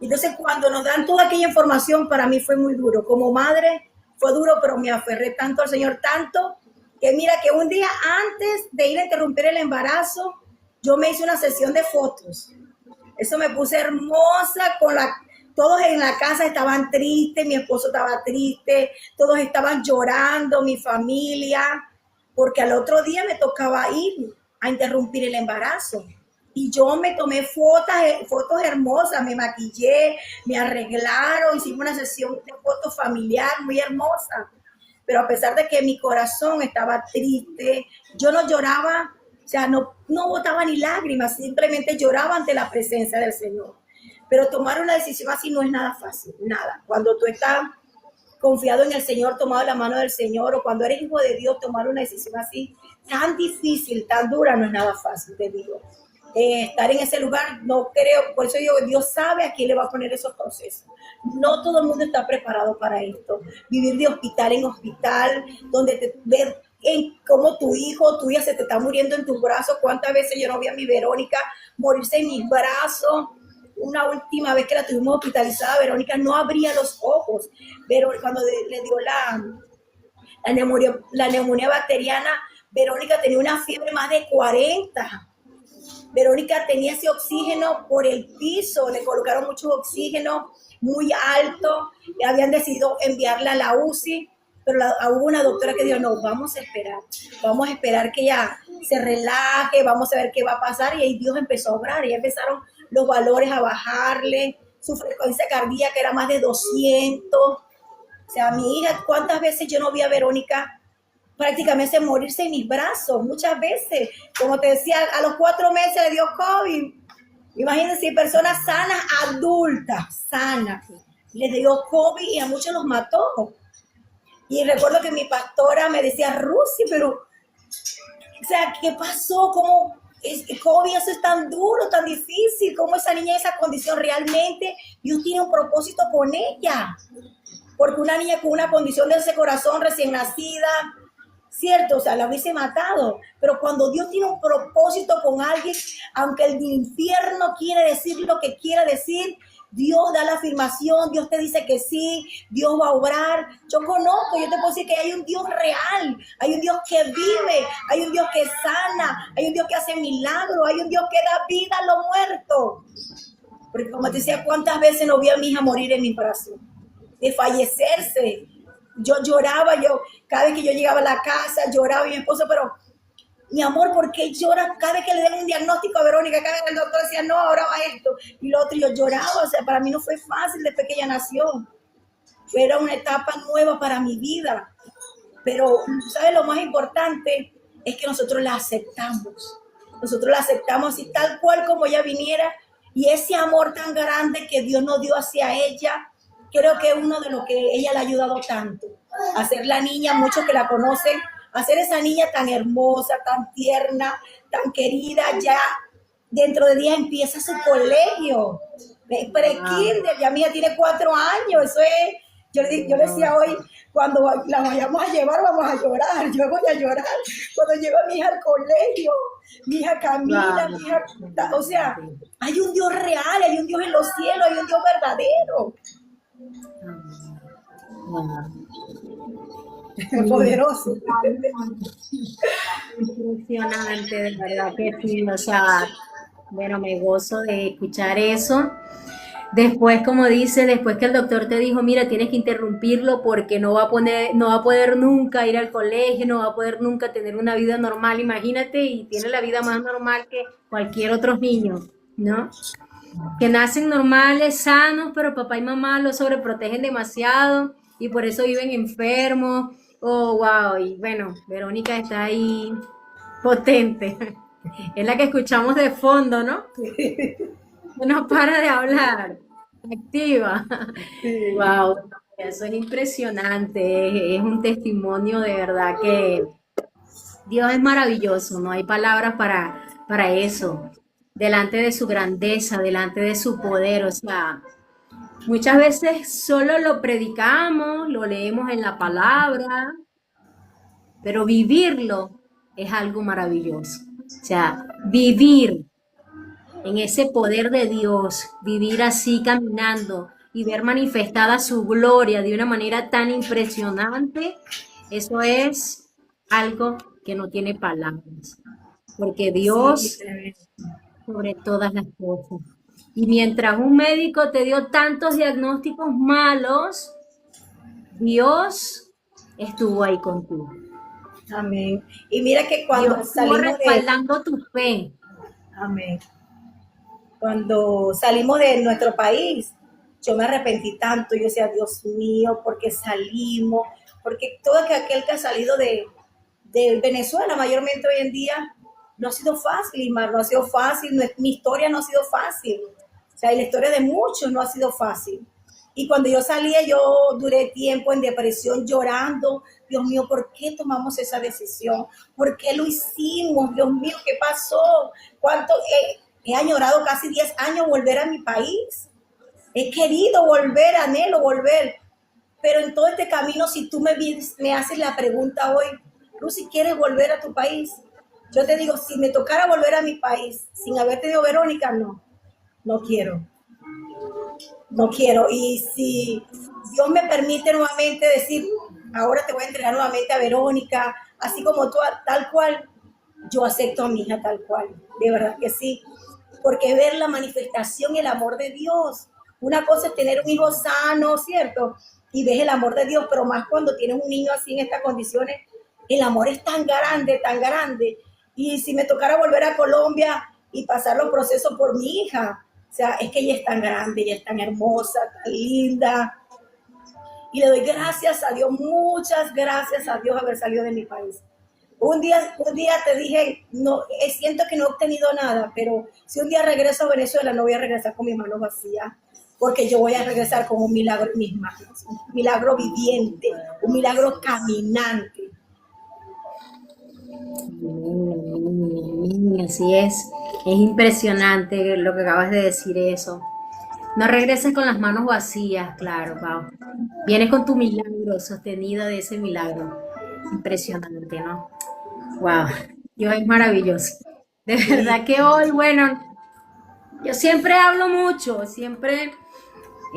Entonces, cuando nos dan toda aquella información, para mí fue muy duro. Como madre, fue duro, pero me aferré tanto al Señor, tanto, que mira que un día antes de ir a interrumpir el embarazo, yo me hice una sesión de fotos. Eso me puse hermosa, todos en la casa estaban tristes, mi esposo estaba triste, todos estaban llorando, mi familia, porque al otro día me tocaba ir a interrumpir el embarazo. Y yo me tomé fotos hermosas, me maquillé, me arreglaron, hicimos una sesión de fotos familiar muy hermosa. Pero a pesar de que mi corazón estaba triste, yo no lloraba, o sea, no botaba ni lágrimas, simplemente lloraba ante la presencia del Señor. Pero tomar una decisión así no es nada fácil, nada. Cuando tú estás confiado en el Señor, tomado la mano del Señor, o cuando eres hijo de Dios, tomar una decisión así tan difícil, tan dura, no es nada fácil, te digo. Estar en ese lugar, no creo, por eso digo, Dios sabe a quién le va a poner esos procesos. No todo el mundo está preparado para esto. Vivir de hospital en hospital, donde ver cómo tu hijo o tu hija se te está muriendo en tus brazos. ¿Cuántas veces yo no vi a mi Verónica morirse en mis brazos? Una última vez que la tuvimos hospitalizada, Verónica no abría los ojos. Pero cuando le dio la neumonía bacteriana, Verónica tenía una fiebre más de 40. Verónica tenía ese oxígeno por el piso, le colocaron mucho oxígeno muy alto, habían decidido enviarla a la UCI, pero hubo una doctora que dijo, no, vamos a esperar que ella se relaje, vamos a ver qué va a pasar, y ahí Dios empezó a obrar, y empezaron los valores a bajarle, su frecuencia cardíaca era más de 200, o sea, mi hija, ¿cuántas veces yo no vi a Verónica prácticamente morirse en mis brazos? Muchas veces, como te decía, a los 4 meses le dio COVID. Imagínense, personas sanas, adultas, sanas, les dio COVID y a muchos los mató. Y recuerdo que mi pastora me decía, Rusy, pero, o sea, ¿qué pasó? ¿Cómo COVID eso es tan duro, tan difícil? ¿Cómo esa niña en esa condición realmente? Dios tiene un propósito con ella. Porque una niña con una condición de ese corazón recién nacida, cierto, o sea, la hubiese matado, pero cuando Dios tiene un propósito con alguien, aunque el infierno quiere decir lo que quiera decir, Dios da la afirmación, Dios te dice que sí, Dios va a obrar. Yo te puedo decir que hay un Dios real, hay un Dios que vive, hay un Dios que sana, hay un Dios que hace milagros, hay un Dios que da vida a los muertos. Porque como te decía, ¿cuántas veces no vi a mi hija morir en mis brazos? De fallecerse. Yo lloraba, cada vez que yo llegaba a la casa, lloraba y mi esposo, pero mi amor, ¿por qué lloras? Cada vez que le den un diagnóstico a Verónica, cada vez que el doctor decía, no, ahora va esto, y lo otro, yo lloraba, o sea, para mí no fue fácil después que ella nació. Era una etapa nueva para mi vida, pero, ¿sabes? Lo más importante es que nosotros la aceptamos así tal cual como ella viniera, y ese amor tan grande que Dios nos dio hacia ella, creo que es uno de lo que ella le ha ayudado tanto, a ser la niña, muchos que la conocen, a ser esa niña tan hermosa, tan tierna, tan querida. Ya dentro de días empieza su colegio, pre-kinder, ya mi hija tiene 4 años, eso es, yo le decía hoy, cuando la vayamos a llevar vamos a llorar, yo voy a llorar, cuando llevo a mi hija al colegio, mi hija camina, mi hija, o sea, hay un Dios real, hay un Dios en los cielos, hay un Dios verdadero. Wow. Es poderoso. Impresionante, de verdad que sí, o sea, bueno, me gozo de escuchar eso. Después, como dice, después que el doctor te dijo, mira, tienes que interrumpirlo porque no va a poder nunca ir al colegio, no va a poder nunca tener una vida normal, imagínate, y tiene la vida más normal que cualquier otro niño, ¿no? Que nacen normales, sanos, pero papá y mamá los sobreprotegen demasiado y por eso viven enfermos. Oh, wow, y bueno, Verónica está ahí potente. Es la que escuchamos de fondo, ¿no? No para de hablar. Activa. Sí. Wow, eso es impresionante. Es un testimonio de verdad que Dios es maravilloso. No hay palabras para eso. Delante de su grandeza, delante de su poder. O sea, muchas veces solo lo predicamos, lo leemos en la palabra, pero vivirlo es algo maravilloso. O sea, vivir en ese poder de Dios, vivir así caminando y ver manifestada su gloria de una manera tan impresionante, eso es algo que no tiene palabras, porque Sí, Dios sobre todas las cosas. Y mientras un médico te dio tantos diagnósticos malos, Dios estuvo ahí contigo. amén. Y mira que Dios cuando estuvo salimos de, respaldando tu fe. amén, cuando salimos de nuestro país, yo me arrepentí tanto, yo decía, Dios mío, ¿por qué salimos? Porque todo aquel que ha salido de Venezuela, mayormente hoy en día, no ha sido fácil, Imar, no ha sido fácil, mi historia no ha sido fácil, o sea, y la historia de muchos no ha sido fácil. Y cuando yo salía, yo duré tiempo en depresión llorando. Dios mío, ¿por qué tomamos esa decisión? ¿Por qué lo hicimos? Dios mío, ¿qué pasó? ¿Cuánto he añorado casi 10 años volver a mi país? He querido volver, anhelo volver. Pero en todo este camino, si tú me haces la pregunta hoy, Lucy, ¿quieres volver a tu país? Yo te digo, si me tocara volver a mi país sin haber tenido Verónica, no, no quiero. No quiero. Y si Dios me permite nuevamente decir, ahora te voy a entregar nuevamente a Verónica, así como tú, tal cual, yo acepto a mi hija tal cual, de verdad que sí, porque ver la manifestación y el amor de Dios. Una cosa es tener un hijo sano, ¿cierto? Y ves el amor de Dios, pero más cuando tienes un niño así en estas condiciones, el amor es tan grande, tan grande. Y si me tocara volver a Colombia y pasar los procesos por mi hija, o sea, es que ella es tan grande, ella es tan hermosa, tan linda. Y le doy gracias a Dios, muchas gracias a Dios haber salido de mi país. Un día te dije, no, siento que no he obtenido nada, pero si un día regreso a Venezuela, no voy a regresar con mis manos vacías, porque yo voy a regresar con un milagro en mis manos, un milagro viviente, un milagro caminante. Así es impresionante lo que acabas de decir eso. No regreses con las manos vacías, claro, wow. Vienes con tu milagro, sostenida de ese milagro. Impresionante, ¿no? Wow, Dios es maravilloso. De Y verdad que hoy, bueno, yo siempre hablo mucho, siempre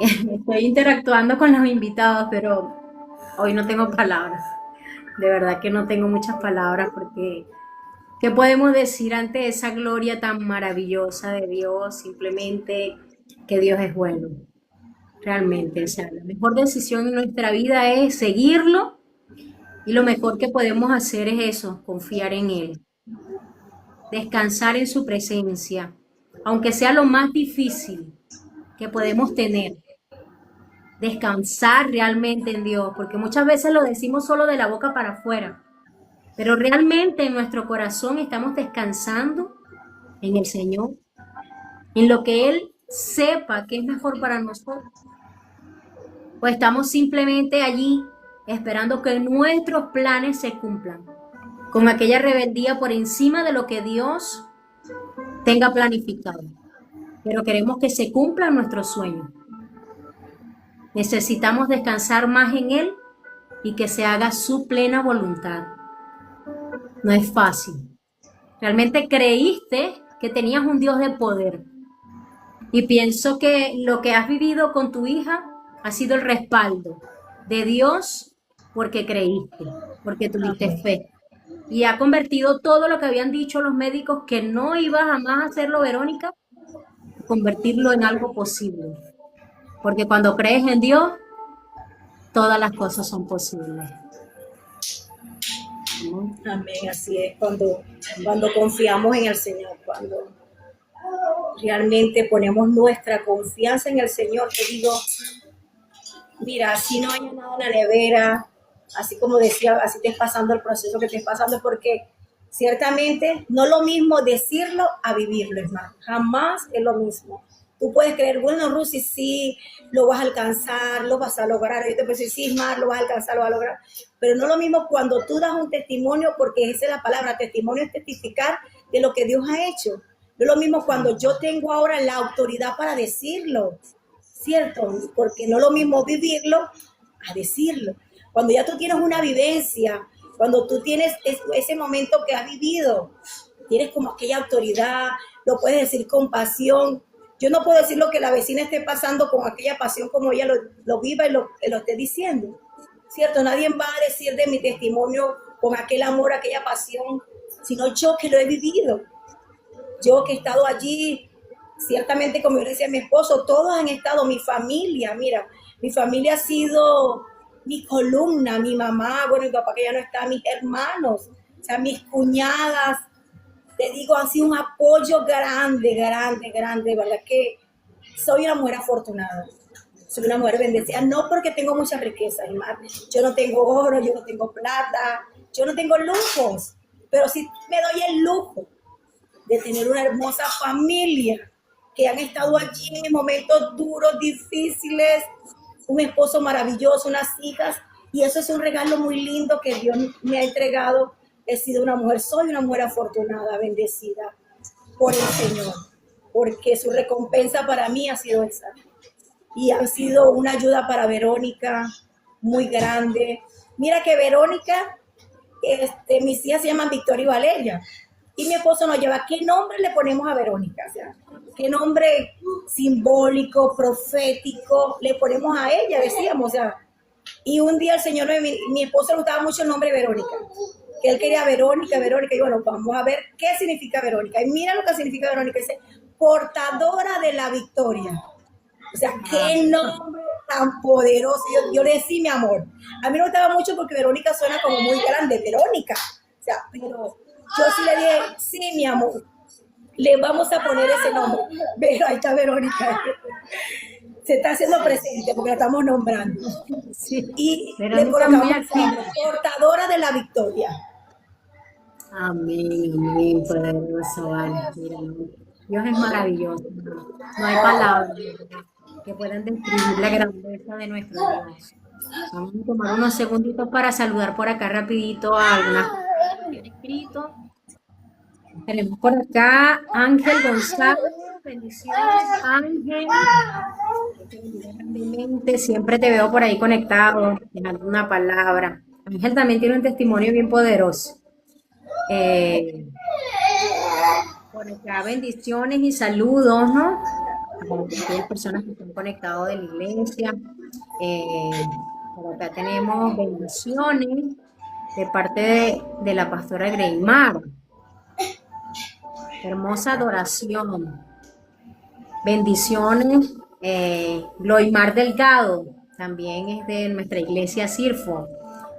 estoy interactuando con los invitados, pero hoy no tengo palabras. De verdad que no tengo muchas palabras porque ¿qué podemos decir ante esa gloria tan maravillosa de Dios? Simplemente que Dios es bueno, realmente. O sea, la mejor decisión en nuestra vida es seguirlo y lo mejor que podemos hacer es eso, confiar en Él, descansar en su presencia, aunque sea lo más difícil que podemos tener. Descansar realmente en Dios, porque muchas veces lo decimos solo de la boca para afuera, pero realmente en nuestro corazón estamos descansando en el Señor, en lo que Él sepa que es mejor para nosotros. O estamos simplemente allí esperando que nuestros planes se cumplan, con aquella rebeldía por encima de lo que Dios tenga planificado. Pero queremos que se cumplan nuestros sueños. Necesitamos descansar más en Él y que se haga su plena voluntad. No es fácil. Realmente creíste que tenías un Dios de poder. Y pienso que lo que has vivido con tu hija ha sido el respaldo de Dios porque creíste, porque tuviste fe. Y ha convertido todo lo que habían dicho los médicos que no iba jamás a hacerlo, Verónica, convertirlo en algo posible. Porque cuando crees en Dios, todas las cosas son posibles. ¿No? Amén, así es, cuando confiamos en el Señor, cuando realmente ponemos nuestra confianza en el Señor, te digo, mira, así no haya nada en la nevera, así como decía, así estés pasando el proceso que estés pasando, porque ciertamente no es lo mismo decirlo a vivirlo, hermano, jamás es lo mismo. Tú puedes creer, bueno, Rusy, sí, lo vas a alcanzar, lo vas a lograr. Yo te puedo decir, sí, Mar, lo vas a alcanzar, lo vas a lograr. Pero no es lo mismo cuando tú das un testimonio, porque esa es la palabra, testimonio es testificar de lo que Dios ha hecho. No es lo mismo cuando yo tengo ahora la autoridad para decirlo, ¿cierto? Porque no es lo mismo vivirlo a decirlo. Cuando ya tú tienes una vivencia, cuando tú tienes ese momento que has vivido, tienes como aquella autoridad, lo puedes decir con pasión. Yo no puedo decir lo que la vecina esté pasando con aquella pasión como ella lo viva y lo esté diciendo, ¿cierto? Nadie va a decir de mi testimonio con aquel amor, aquella pasión, sino yo que lo he vivido. Yo que he estado allí, ciertamente como yo le decía a mi esposo, todos han estado, mi familia, mira, mi familia ha sido mi columna, mi mamá, bueno, mi papá que ya no está, mis hermanos, o sea, mis cuñadas, te digo, han sido un apoyo grande, grande, grande, ¿verdad? Que soy una mujer afortunada, soy una mujer bendecida, no porque tengo muchas riquezas, hermano. Yo no tengo oro, yo no tengo plata, yo no tengo lujos, pero sí me doy el lujo de tener una hermosa familia que han estado allí en momentos duros, difíciles, un esposo maravilloso, unas hijas, y eso es un regalo muy lindo que Dios me ha entregado. He sido una mujer, soy una mujer afortunada, bendecida por el Señor, porque su recompensa para mí ha sido esa. Y ha sido una ayuda para Verónica muy grande. Mira que Verónica, mis hijas se llaman Victoria y Valeria, y mi esposo nos lleva, ¿qué nombre le ponemos a Verónica? O sea, ¿qué nombre simbólico, profético le ponemos a ella? Decíamos, o sea, y un día el Señor, mi esposo le gustaba mucho el nombre Verónica, que él quería Verónica, Verónica, y bueno, vamos a ver qué significa Verónica. Y mira lo que significa Verónica, dice, portadora de la victoria. O sea, qué nombre tan poderoso. Yo le decía, mi amor, a mí me gustaba mucho porque Verónica suena como muy grande, Verónica. O sea, pero yo sí le dije, sí, mi amor, le vamos a poner ese nombre. Pero ahí está Verónica. Se está haciendo presente porque la estamos nombrando. Sí, Y Verónica le colocamos muy activa. portadora de la victoria. Amén, amén, poderoso, vale. Mira, Dios es maravilloso. No hay palabras que puedan describir la grandeza de nuestro Dios. Vamos a tomar unos segunditos para saludar por acá rapidito a algunas personas que han escrito. Tenemos por acá Ángel González. Bendiciones, Ángel. Siempre te veo por ahí conectado, dejando una palabra. Ángel también tiene un testimonio bien poderoso. Por acá bendiciones y saludos, ¿no? A aquellas personas que están conectadas de la iglesia. Por acá tenemos bendiciones de parte de la pastora Greymar. Hermosa adoración. Bendiciones. Gloimar Delgado, también es de nuestra iglesia Sirfo.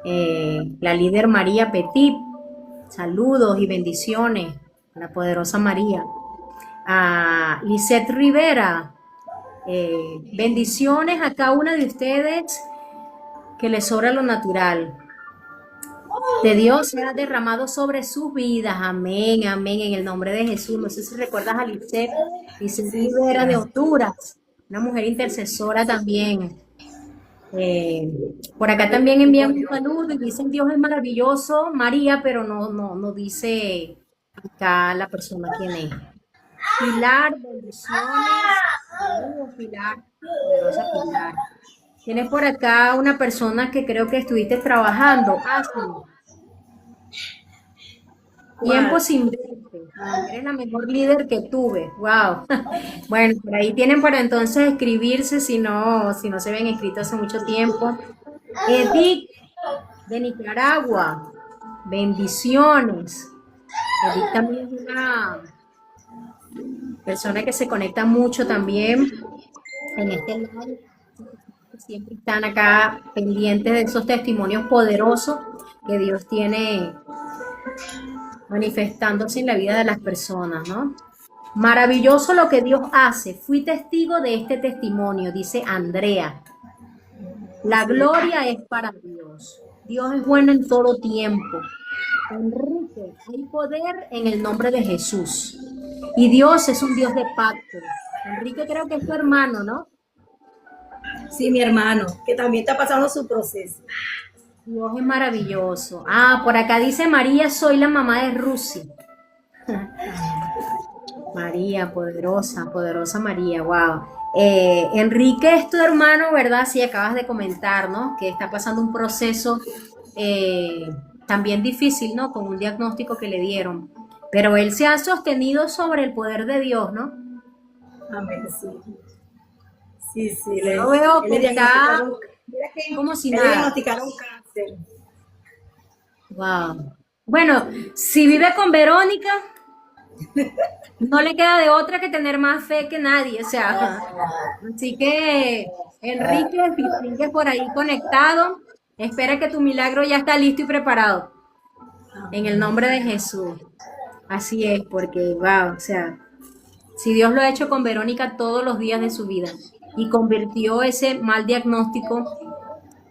La líder María Petit. Saludos y bendiciones a la poderosa María. A Lisette Rivera, bendiciones a cada una de ustedes, que les sobra lo natural. De Dios sea derramado sobre sus vidas. Amén, amén, en el nombre de Jesús. No sé si recuerdas a Lisette Rivera de Honduras, una mujer intercesora también. Por acá también envían un saludo y dicen Dios es maravilloso, María, pero no dice acá la persona quién es. Pilar, bendiciones. Saludos, Pilar, poderosa Pilar. Tienes por acá una persona que creo que estuviste trabajando, tiempo sin verte. Eres la mejor líder que tuve. Wow. Bueno, por ahí tienen para entonces escribirse si no se ven escritos hace mucho tiempo. Edith de Nicaragua, bendiciones. Edith también es una persona que se conecta mucho también en este live. Siempre están acá pendientes de esos testimonios poderosos que Dios tiene manifestándose en la vida de las personas, ¿no? Maravilloso lo que Dios hace. Fui testigo de este testimonio, dice Andrea. La gloria es para Dios. Dios es bueno en todo tiempo. Enrique, hay poder en el nombre de Jesús. Y Dios es un Dios de pacto. Enrique creo que es tu hermano, ¿no? Sí, mi hermano, que también está pasando su proceso. Dios es maravilloso. Ah, por acá dice María, soy la mamá de Rusi. María, poderosa, poderosa María, wow. Enrique es tu hermano, ¿verdad? Sí, acabas de comentar, ¿no? Que está pasando un proceso también difícil, ¿no? Con un diagnóstico que le dieron. Pero él se ha sostenido sobre el poder de Dios, ¿no? Amén, sí. Sí, sí. Yo veo le que está diagnosticaron, mira que como si le nada. diagnosticaron cáncer. Wow. Bueno, si vive con Verónica, no le queda de otra que tener más fe que nadie, o sea, así que Enrique, si sigues por ahí conectado, espera que tu milagro ya está listo y preparado, en el nombre de Jesús. Así es, porque, wow, o sea, si Dios lo ha hecho con Verónica todos los días de su vida y convirtió ese mal diagnóstico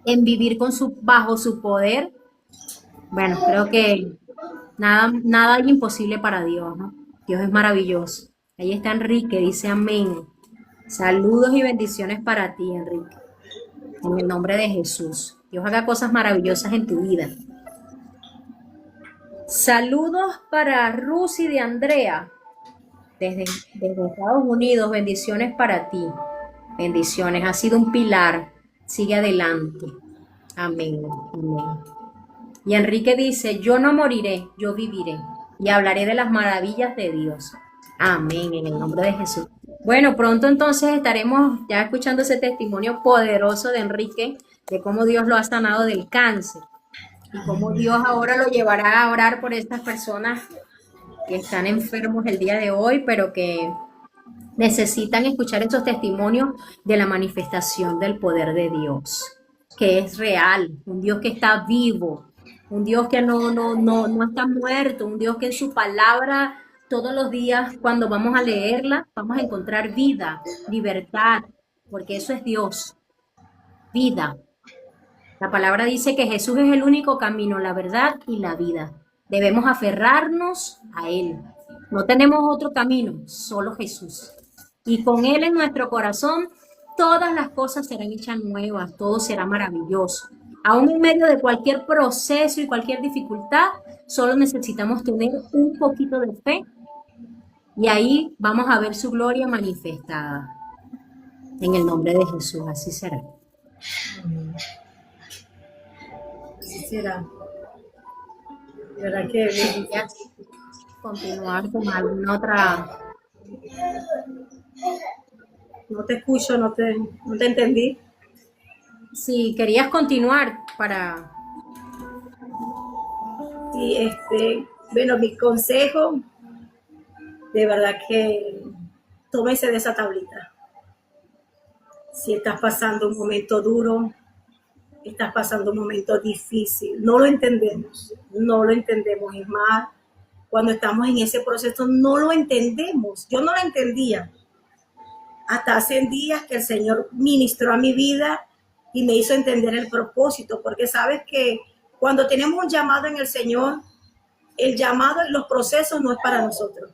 en vivir bajo su poder, bueno, creo que nada hay imposible para Dios, ¿no? Dios es maravilloso. Ahí está Enrique, dice amén. Saludos y bendiciones para ti, Enrique. En el nombre de Jesús. Dios haga cosas maravillosas en tu vida. Saludos para Rusy de Andrea. Desde Estados Unidos, bendiciones para ti. Bendiciones. Ha sido un pilar. Sigue adelante. Amén. Amén. Y Enrique dice, yo no moriré, yo viviré y hablaré de las maravillas de Dios. Amén, en el nombre de Jesús. Bueno, pronto entonces estaremos ya escuchando ese testimonio poderoso de Enrique, de cómo Dios lo ha sanado del cáncer y cómo Dios ahora lo llevará a orar por estas personas que están enfermos el día de hoy, pero que necesitan escuchar esos testimonios de la manifestación del poder de Dios, que es real, un Dios que está vivo, un Dios que no está muerto, un Dios que en su palabra todos los días cuando vamos a leerla vamos a encontrar vida, libertad, porque eso es Dios, vida. La palabra dice que Jesús es el único camino, la verdad y la vida. Debemos aferrarnos a Él. No tenemos otro camino, solo Jesús. Y con Él en nuestro corazón, todas las cosas serán hechas nuevas, todo será maravilloso. Aún en medio de cualquier proceso y cualquier dificultad, solo necesitamos tener un poquito de fe y ahí vamos a ver su gloria manifestada. En el nombre de Jesús, así será. Así será. De verdad que Quería continuar con alguna otra. no te escucho, no te entendí. Si querías continuar para. Sí, bueno, mi consejo, de verdad que tómese de esa tablita. Si estás pasando un momento duro, estás pasando un momento difícil, no lo entendemos, es más, cuando estamos en ese proceso no lo entendemos, yo no lo entendía, hasta hace días que el Señor ministró a mi vida y me hizo entender el propósito, porque sabes que cuando tenemos un llamado en el Señor, el llamado, los procesos no es para nosotros,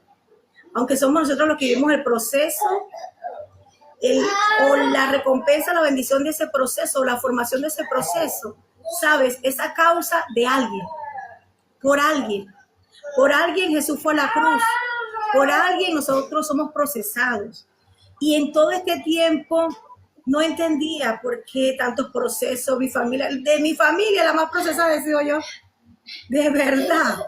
aunque somos nosotros los que vivimos el proceso, o la recompensa, la bendición de ese proceso, la formación de ese proceso, sabes, es a causa de alguien, por alguien Jesús fue a la cruz, por alguien nosotros somos procesados. Y en todo este tiempo no entendía por qué tantos procesos, de mi familia la más procesada he sido yo, de verdad.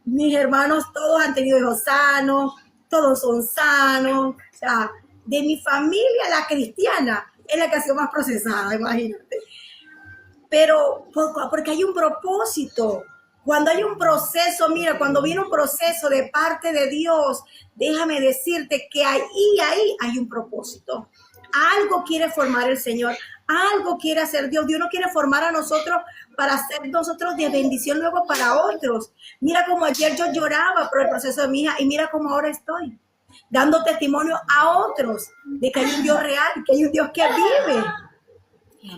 Mis hermanos todos han tenido hijos sanos, todos son sanos, o sea, de mi familia la cristiana es la que ha sido más procesada, imagínate. pero porque hay un propósito. Cuando hay un proceso, mira, cuando viene un proceso de parte de Dios, déjame decirte que ahí hay un propósito. Algo quiere formar el Señor, algo quiere hacer Dios. Dios no quiere formar a nosotros para ser nosotros de bendición luego para otros. Mira como ayer yo lloraba por el proceso de mi hija y mira cómo ahora estoy dando testimonio a otros de que hay un Dios real, que hay un Dios que vive,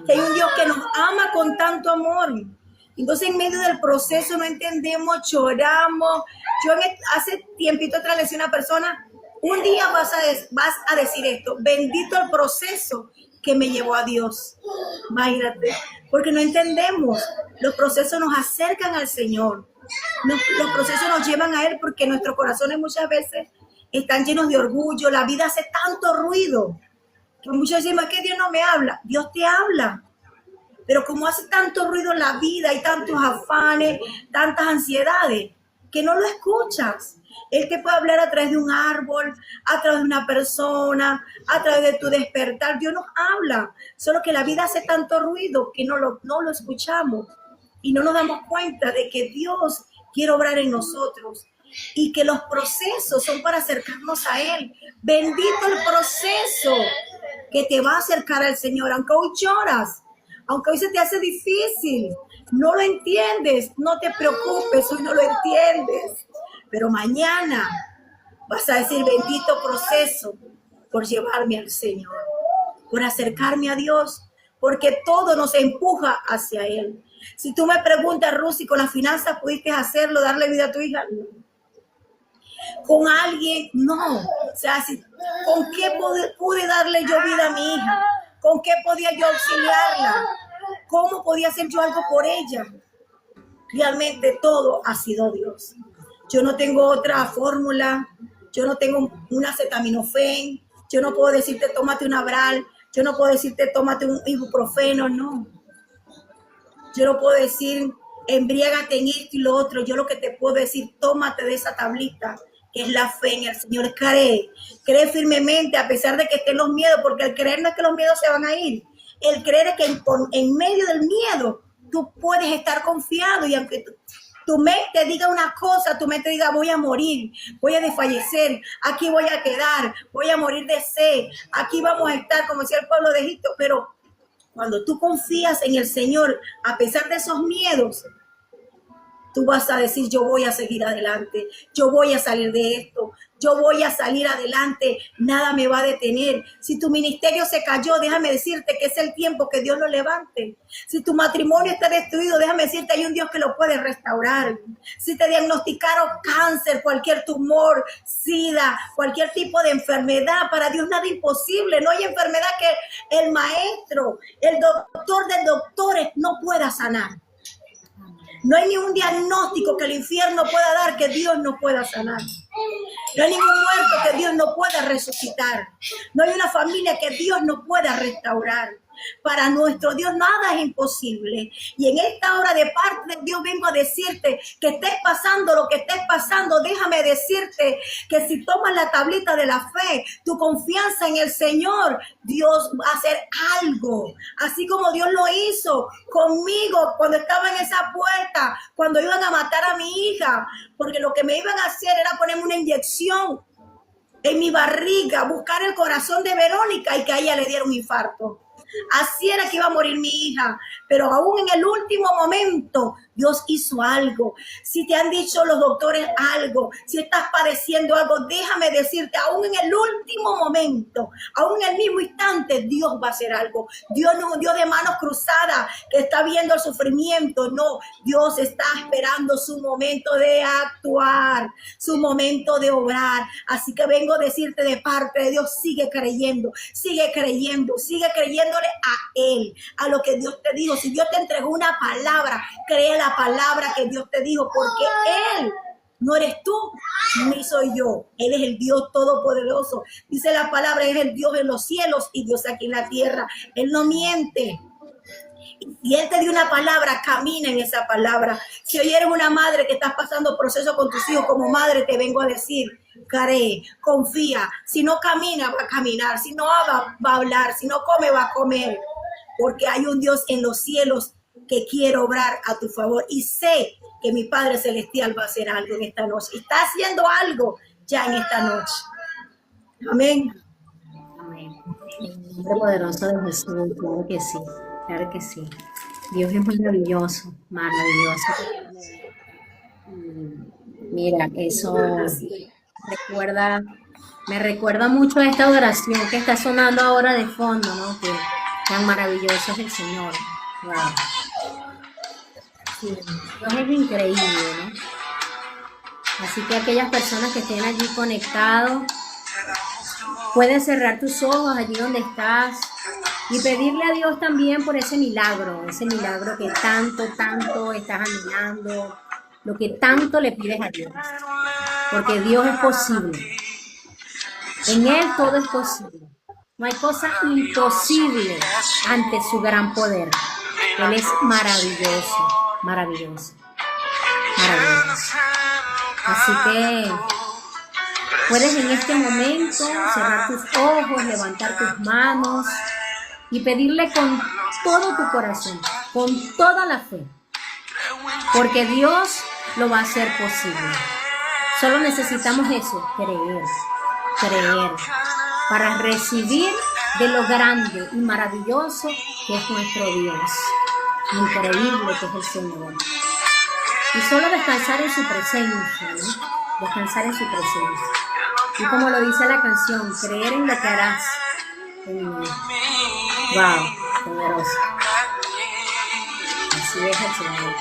que hay un Dios que nos ama con tanto amor. Entonces, en medio del proceso no entendemos, lloramos. Hace tiempito atrás le decía a una persona, un día vas a decir esto, bendito el proceso que me llevó a Dios. Imagínate, porque no entendemos. Los procesos nos acercan al Señor. Los procesos nos llevan a Él porque nuestros corazones muchas veces están llenos de orgullo. La vida hace tanto ruido que muchos decimos que Dios no me habla. Dios te habla. Pero como hace tanto ruido en la vida, hay tantos afanes, tantas ansiedades, que no lo escuchas. Él te puede hablar a través de un árbol, a través de una persona, a través de tu despertar. Dios nos habla, solo que la vida hace tanto ruido que no lo escuchamos y no nos damos cuenta de que Dios quiere obrar en nosotros y que los procesos son para acercarnos a Él. Bendito el proceso que te va a acercar al Señor, aunque hoy lloras. Aunque hoy se te hace difícil, no lo entiendes, no te preocupes, hoy no lo entiendes. Pero mañana vas a decir, bendito proceso por llevarme al Señor, por acercarme a Dios, porque todo nos empuja hacia Él. Si tú me preguntas, Rusy, ¿con las finanzas pudiste hacerlo, darle vida a tu hija? No. Con alguien, no. O sea, ¿con qué pude darle yo vida a mi hija? ¿Con qué podía yo auxiliarla? ¿Cómo podía hacer yo algo por ella? Realmente todo ha sido Dios. Yo no tengo otra fórmula. Yo no tengo un acetaminofén. Yo no puedo decirte tómate un Abral. Yo no puedo decirte tómate un ibuprofeno. No. Yo no puedo decir embriágate en esto y lo otro. Yo lo que te puedo decir, tómate de esa tablita, que es la fe en el Señor. Cree firmemente a pesar de que estén los miedos, porque el creer no es que los miedos se van a ir. El creer es que en medio del miedo tú puedes estar confiado, y aunque tu mente diga una cosa, tu mente diga voy a morir, voy a desfallecer, aquí voy a quedar, voy a morir de sed, aquí vamos a estar como decía el pueblo de Egipto, pero cuando tú confías en el Señor, a pesar de esos miedos, tú vas a decir, yo voy a seguir adelante, yo voy a salir de esto, yo voy a salir adelante, nada me va a detener. Si tu ministerio se cayó, déjame decirte que es el tiempo que Dios lo levante. Si tu matrimonio está destruido, déjame decirte, hay un Dios que lo puede restaurar. Si te diagnosticaron cáncer, cualquier tumor, sida, cualquier tipo de enfermedad, para Dios nada imposible. No hay enfermedad que el maestro, el doctor de doctores no pueda sanar. No hay ningún diagnóstico que el infierno pueda dar que Dios no pueda sanar. No hay ningún muerto que Dios no pueda resucitar. No hay una familia que Dios no pueda restaurar. Para nuestro Dios nada es imposible. Y en esta hora de parte de Dios vengo a decirte que estés pasando lo que estés pasando. Déjame decirte que si tomas la tablita de la fe, tu confianza en el Señor, Dios va a hacer algo. Así como Dios lo hizo conmigo cuando estaba en esa puerta, cuando iban a matar a mi hija. Porque lo que me iban a hacer era ponerme una inyección en mi barriga, buscar el corazón de Verónica y que a ella le diera un infarto. Así era que iba a morir mi hija, pero aún en el último momento Dios hizo algo. Si te han dicho los doctores algo, si estás padeciendo algo, déjame decirte, aún en el último momento, aún en el mismo instante, Dios va a hacer algo. Dios no es un Dios de manos cruzadas que está viendo el sufrimiento, no. Dios está esperando su momento de actuar, su momento de obrar. Así que vengo a decirte de parte de Dios, sigue creyendo, sigue creyéndole a Él, a lo que Dios te dijo. Si Dios te entregó una palabra, cree la palabra que Dios te dijo, porque Él no eres tú ni soy yo. Él es el Dios todopoderoso. Dice la palabra, es el Dios en los cielos y Dios aquí en la tierra. Él no miente. Y Él te dio una palabra, camina en esa palabra. Si hoy eres una madre que estás pasando proceso con tus hijos, como madre te vengo a decir, cree, confía. Si no camina, va a caminar. Si no habla, va a hablar. Si no come, va a comer. Porque hay un Dios en los cielos que quiere obrar a tu favor y sé que mi Padre Celestial va a hacer algo en esta noche. Está haciendo algo ya en esta noche. Amén. Amén. En el nombre poderoso de Jesús, claro que sí, claro que sí. Dios es maravilloso, maravilloso. Mira, eso me recuerda mucho a esta oración que está sonando ahora de fondo, ¿no? Que tan maravilloso es el Señor. Wow. Sí, Dios es increíble, ¿no? Así que aquellas personas que estén allí conectados, puedes cerrar tus ojos allí donde estás y pedirle a Dios también por ese milagro que tanto estás anhelando, lo que tanto le pides a Dios. Porque Dios es posible. En Él todo es posible. No hay cosa imposible ante su gran poder. Él es maravilloso, maravilloso, maravilloso. Así que puedes en este momento cerrar tus ojos, levantar tus manos y pedirle con todo tu corazón, con toda la fe. Porque Dios lo va a hacer posible. Solo necesitamos eso, creer, para recibir de lo grande y maravilloso que es nuestro Dios. Increíble que es el Señor. Y solo descansar en su presencia, ¿no? Descansar en su presencia. Y como lo dice la canción, creer en lo que harás en mí. Wow, poderoso. Así es el Señor.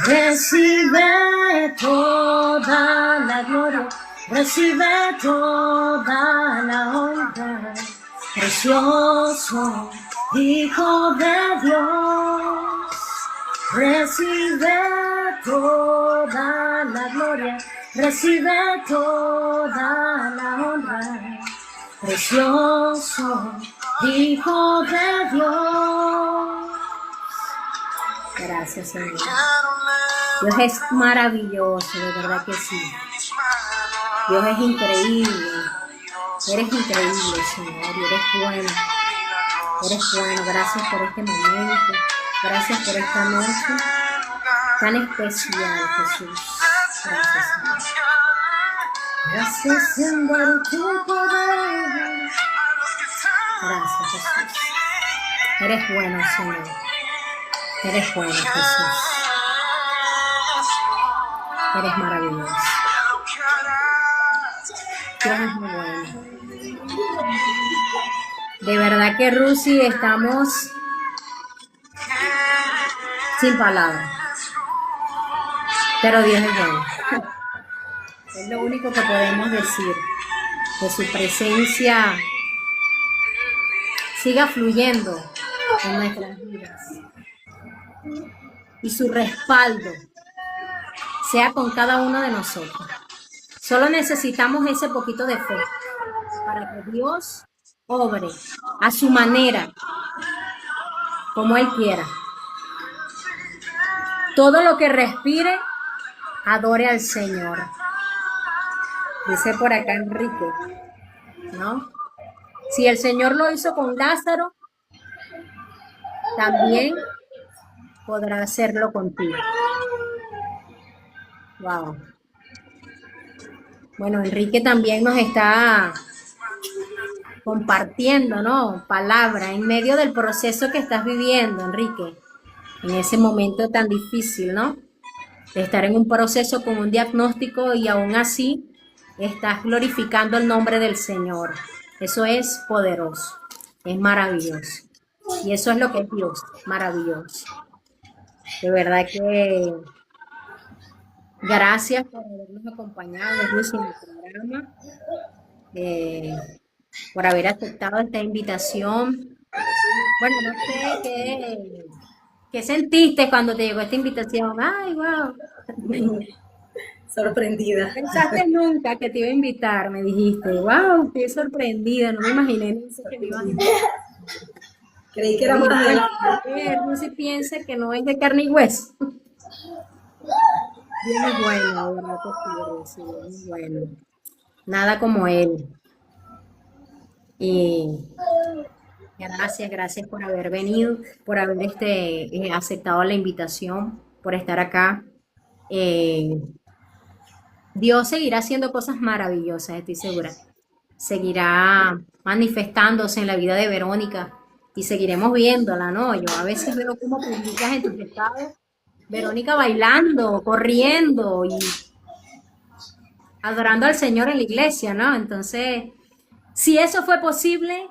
Recibe toda la gloria, recibe toda la honra, precioso Hijo de Dios. Recibe toda la gloria, recibe toda la honra, precioso Hijo de Dios. Gracias, Señor. Dios es maravilloso, de verdad que sí. Dios es increíble. Eres increíble, Señor, y eres bueno. Eres bueno. Gracias por este momento. Gracias por esta noche tan especial, Jesús. Gracias, Señor. Gracias, Señor, tu poder. Gracias, Jesús. Eres bueno, Señor. Eres bueno, Jesús. Eres maravilloso. Dios es muy bueno. De verdad que, Rusi, estamos sin palabras. Pero Dios es bueno. Es lo único que podemos decir. Que su presencia siga fluyendo en nuestras vidas. Y su respaldo sea con cada uno de nosotros. Solo necesitamos ese poquito de fe para que Dios obre a su manera, como Él quiera. Todo lo que respire, adore al Señor. Dice por acá Enrique, ¿no? Si el Señor lo hizo con Lázaro, también podrá hacerlo contigo. Wow. Bueno, Enrique también nos está compartiendo, ¿no? Palabra en medio del proceso que estás viviendo, Enrique. En ese momento tan difícil, ¿no? De estar en un proceso con un diagnóstico y aún así estás glorificando el nombre del Señor. Eso es poderoso, es maravilloso. Y eso es lo que es Dios, maravilloso. De verdad que gracias por habernos acompañado, Luis, en el programa, por haber aceptado esta invitación. Bueno, no sé qué sentiste cuando te llegó esta invitación. Ay, wow. Sorprendida. Pensaste nunca que te iba a invitar, me dijiste. Wow, estoy sorprendida, no me imaginé que me ibas a invitar. Creí que era más adelante. Lucy piensa que no es de carne y hueso. Bien muy bueno, ¿verdad? Sí, muy bueno. Nada como él. Y Gracias, gracias por haber venido, por haber aceptado la invitación, por estar acá. Eh, Dios seguirá haciendo cosas maravillosas, estoy segura. Seguirá manifestándose en la vida de Verónica y seguiremos viéndola, ¿no? Yo a veces veo cómo publicas en tus estados Verónica bailando, corriendo y adorando al Señor en la iglesia, ¿no? Entonces, si eso fue posible,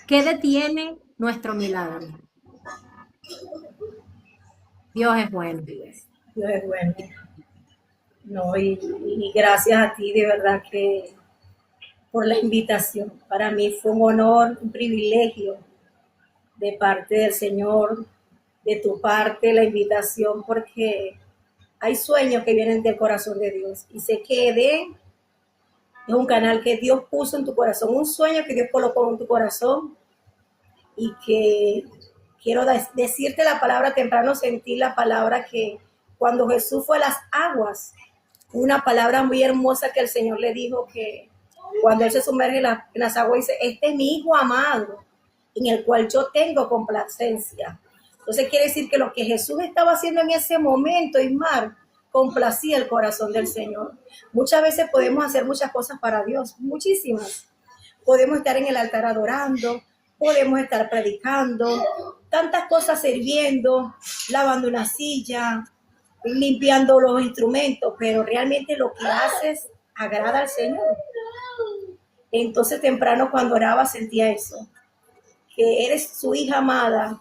¿qué detiene nuestro milagro? Dios es bueno. Dios es bueno. No, y gracias a ti, de verdad que por la invitación. Para mí fue un honor, un privilegio de parte del Señor, de tu parte, la invitación, porque hay sueños que vienen del corazón de Dios. Y sé que Edén es un canal que Dios puso en tu corazón, un sueño que Dios colocó en tu corazón y que quiero decirte la palabra, temprano sentí la palabra que cuando Jesús fue a las aguas, una palabra muy hermosa que el Señor le dijo que cuando Él se sumerge en las aguas, dice, este es mi Hijo amado, en el cual yo tengo complacencia. Entonces quiere decir que lo que Jesús estaba haciendo en ese momento, Ismar, complacía el corazón del Señor. Muchas veces podemos hacer muchas cosas para Dios, muchísimas. Podemos estar en el altar adorando, podemos estar predicando, tantas cosas sirviendo, lavando una silla, limpiando los instrumentos, pero realmente lo que haces agrada al Señor. Entonces temprano cuando oraba sentía eso, que eres su hija amada,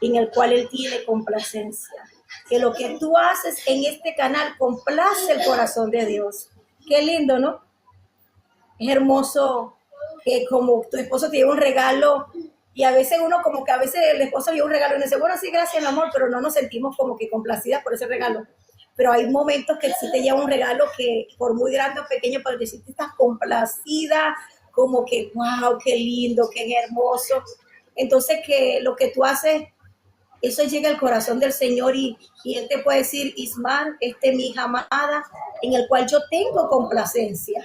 en el cual Él tiene complacencia. Que lo que tú haces en este canal complace el corazón de Dios. Qué lindo, ¿no? Es hermoso que como tu esposo te lleva un regalo y a veces uno como que a veces el esposo lleva un regalo y uno dice, bueno, sí, gracias, mi amor, pero no nos sentimos como que complacidas por ese regalo. Pero hay momentos que sí te lleva un regalo que por muy grande o pequeño, para decirte estás complacida, como que, wow, qué lindo, qué hermoso. Entonces que lo que tú haces, eso llega al corazón del Señor y Él te puede decir, Ismar, este es mi hija amada, en el cual yo tengo complacencia.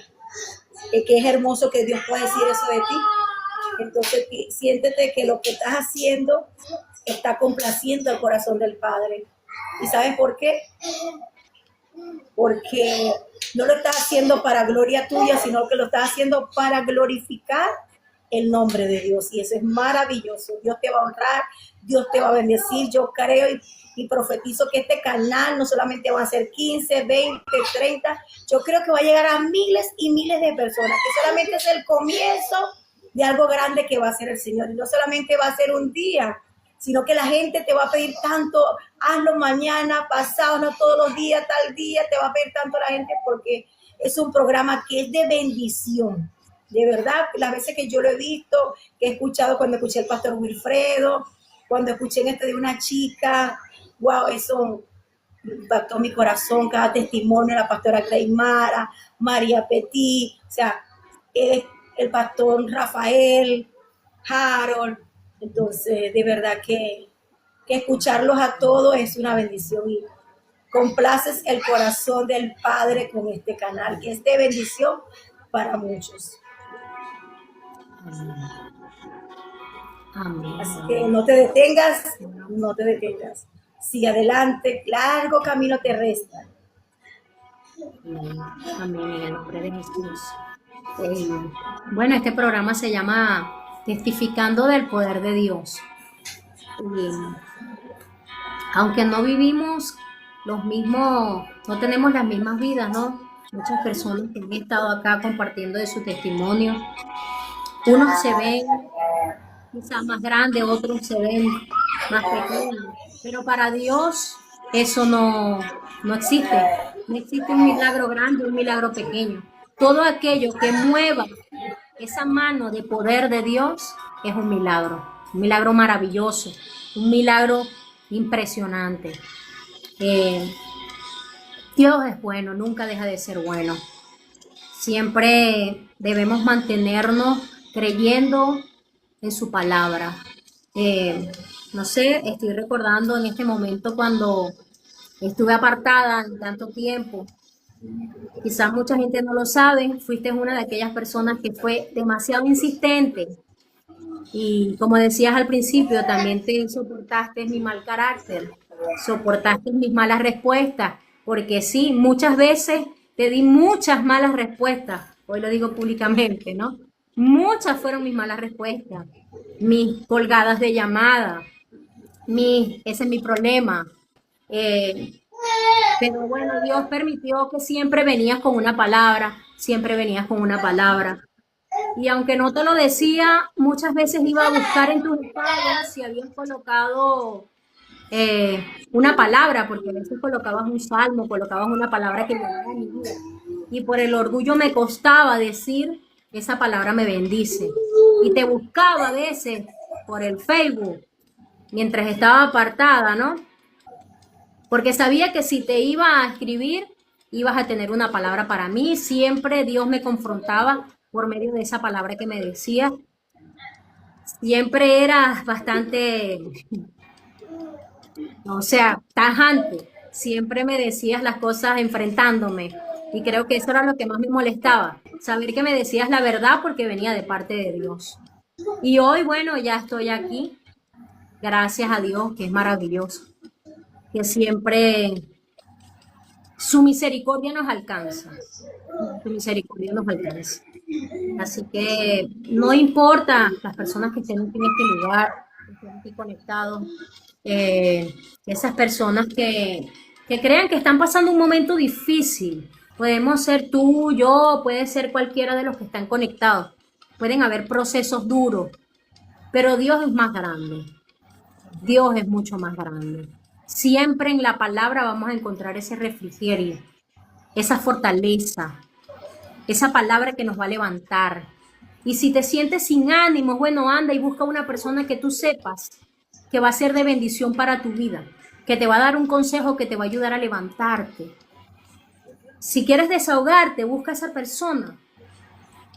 Que es hermoso que Dios pueda decir eso de ti. Entonces siéntete que lo que estás haciendo está complaciendo al corazón del Padre. ¿Y sabes por qué? Porque no lo estás haciendo para gloria tuya, sino que lo estás haciendo para glorificar el nombre de Dios. Y eso es maravilloso. Dios te va a honrar, Dios te va a bendecir. Yo creo y profetizo que este canal no solamente va a ser 15, 20, 30, yo creo que va a llegar a miles y miles de personas, que solamente es el comienzo de algo grande que va a hacer el Señor. Y no solamente va a ser un día, sino que la gente te va a pedir tanto, hazlo mañana, pasado, no todos los días, tal día, te va a pedir tanto la gente porque es un programa que es de bendición. De verdad, las veces que yo lo he visto, que he escuchado cuando escuché al pastor Wilfredo, cuando escuché en este de una chica, wow, eso impactó mi corazón, cada testimonio, la pastora Claymara, María Petit, o sea, el pastor Rafael, Harold. Entonces, de verdad que escucharlos a todos es una bendición y complaces el corazón del Padre con este canal, que es de bendición para muchos. Amén. Así que no te detengas, no te detengas. Sigue adelante, largo camino te resta. Amén, en el nombre de Jesús. Bueno, este programa se llama Testificando del Poder de Dios. Aunque no vivimos los mismos, no tenemos las mismas vidas, ¿no? Muchas personas que han estado acá compartiendo de su testimonio, unos se ven quizás más grandes, otros se ven más pequeños, pero para Dios eso no existe. No existe un milagro grande, un milagro pequeño. Todo aquello que mueva esa mano de poder de Dios es un milagro maravilloso, un milagro impresionante. Dios es bueno, nunca deja de ser bueno. Siempre debemos mantenernos creyendo en su palabra. No sé, estoy recordando en este momento cuando estuve apartada en tanto tiempo. Quizás mucha gente no lo sabe, fuiste una de aquellas personas que fue demasiado insistente Y como decías al principio, también te soportaste mi mal carácter, soportaste mis malas respuestas, porque sí, muchas veces te di muchas malas respuestas, hoy lo digo públicamente, ¿no? Muchas fueron mis malas respuestas, mis colgadas de llamada, ese es mi problema. Eh, pero bueno, Dios permitió que siempre venías con una palabra, siempre venías con una palabra. Y aunque no te lo decía, muchas veces iba a buscar en tus estados si habías colocado una palabra, porque a veces colocabas un salmo, colocabas una palabra que llenara mi vida. Y por el orgullo me costaba decir, esa palabra me bendice. Y te buscaba a veces por el Facebook, mientras estaba apartada, ¿no? Porque sabía que si te iba a escribir, ibas a tener una palabra para mí. Siempre Dios me confrontaba por medio de esa palabra que me decía. Siempre era bastante, o sea, tajante. Siempre me decías las cosas enfrentándome. Y creo que eso era lo que más me molestaba. Saber que me decías la verdad porque venía de parte de Dios. Y hoy, bueno, ya estoy aquí. Gracias a Dios, que es maravilloso. Que siempre su misericordia nos alcanza. Su misericordia nos alcanza. Así que no importa las personas que estén en este lugar, que estén aquí conectados, esas personas que crean que están pasando un momento difícil. Podemos ser tú, yo, puede ser cualquiera de los que están conectados. Pueden haber procesos duros, pero Dios es más grande. Dios es mucho más grande. Siempre en la palabra vamos a encontrar ese refrigerio, esa fortaleza, esa palabra que nos va a levantar. Y si te sientes sin ánimos, bueno, anda y busca una persona que tú sepas que va a ser de bendición para tu vida, que te va a dar un consejo que te va a ayudar a levantarte. Si quieres desahogarte, busca a esa persona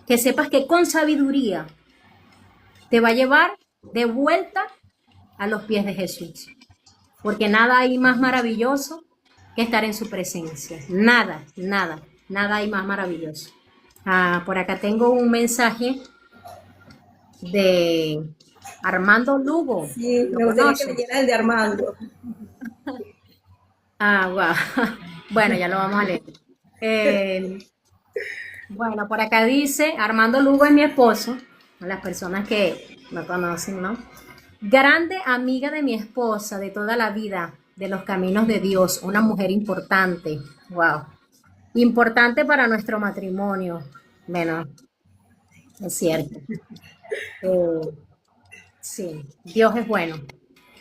que sepas que con sabiduría te va a llevar de vuelta a los pies de Jesús. Porque nada hay más maravilloso que estar en su presencia. Nada, nada, nada hay más maravilloso. Por acá tengo un mensaje de Armando Lugo. Sí, ¿Lo me gustaría que conoces? leyera el de Armando. Wow. Bueno, ya lo vamos a leer. Bueno, por acá dice, Armando Lugo es mi esposo, las personas que me conocen, ¿no? Grande amiga de mi esposa de toda la vida, de los caminos de Dios, una mujer importante. Wow. Importante para nuestro matrimonio. Bueno, es cierto. Eh, sí, Dios es bueno.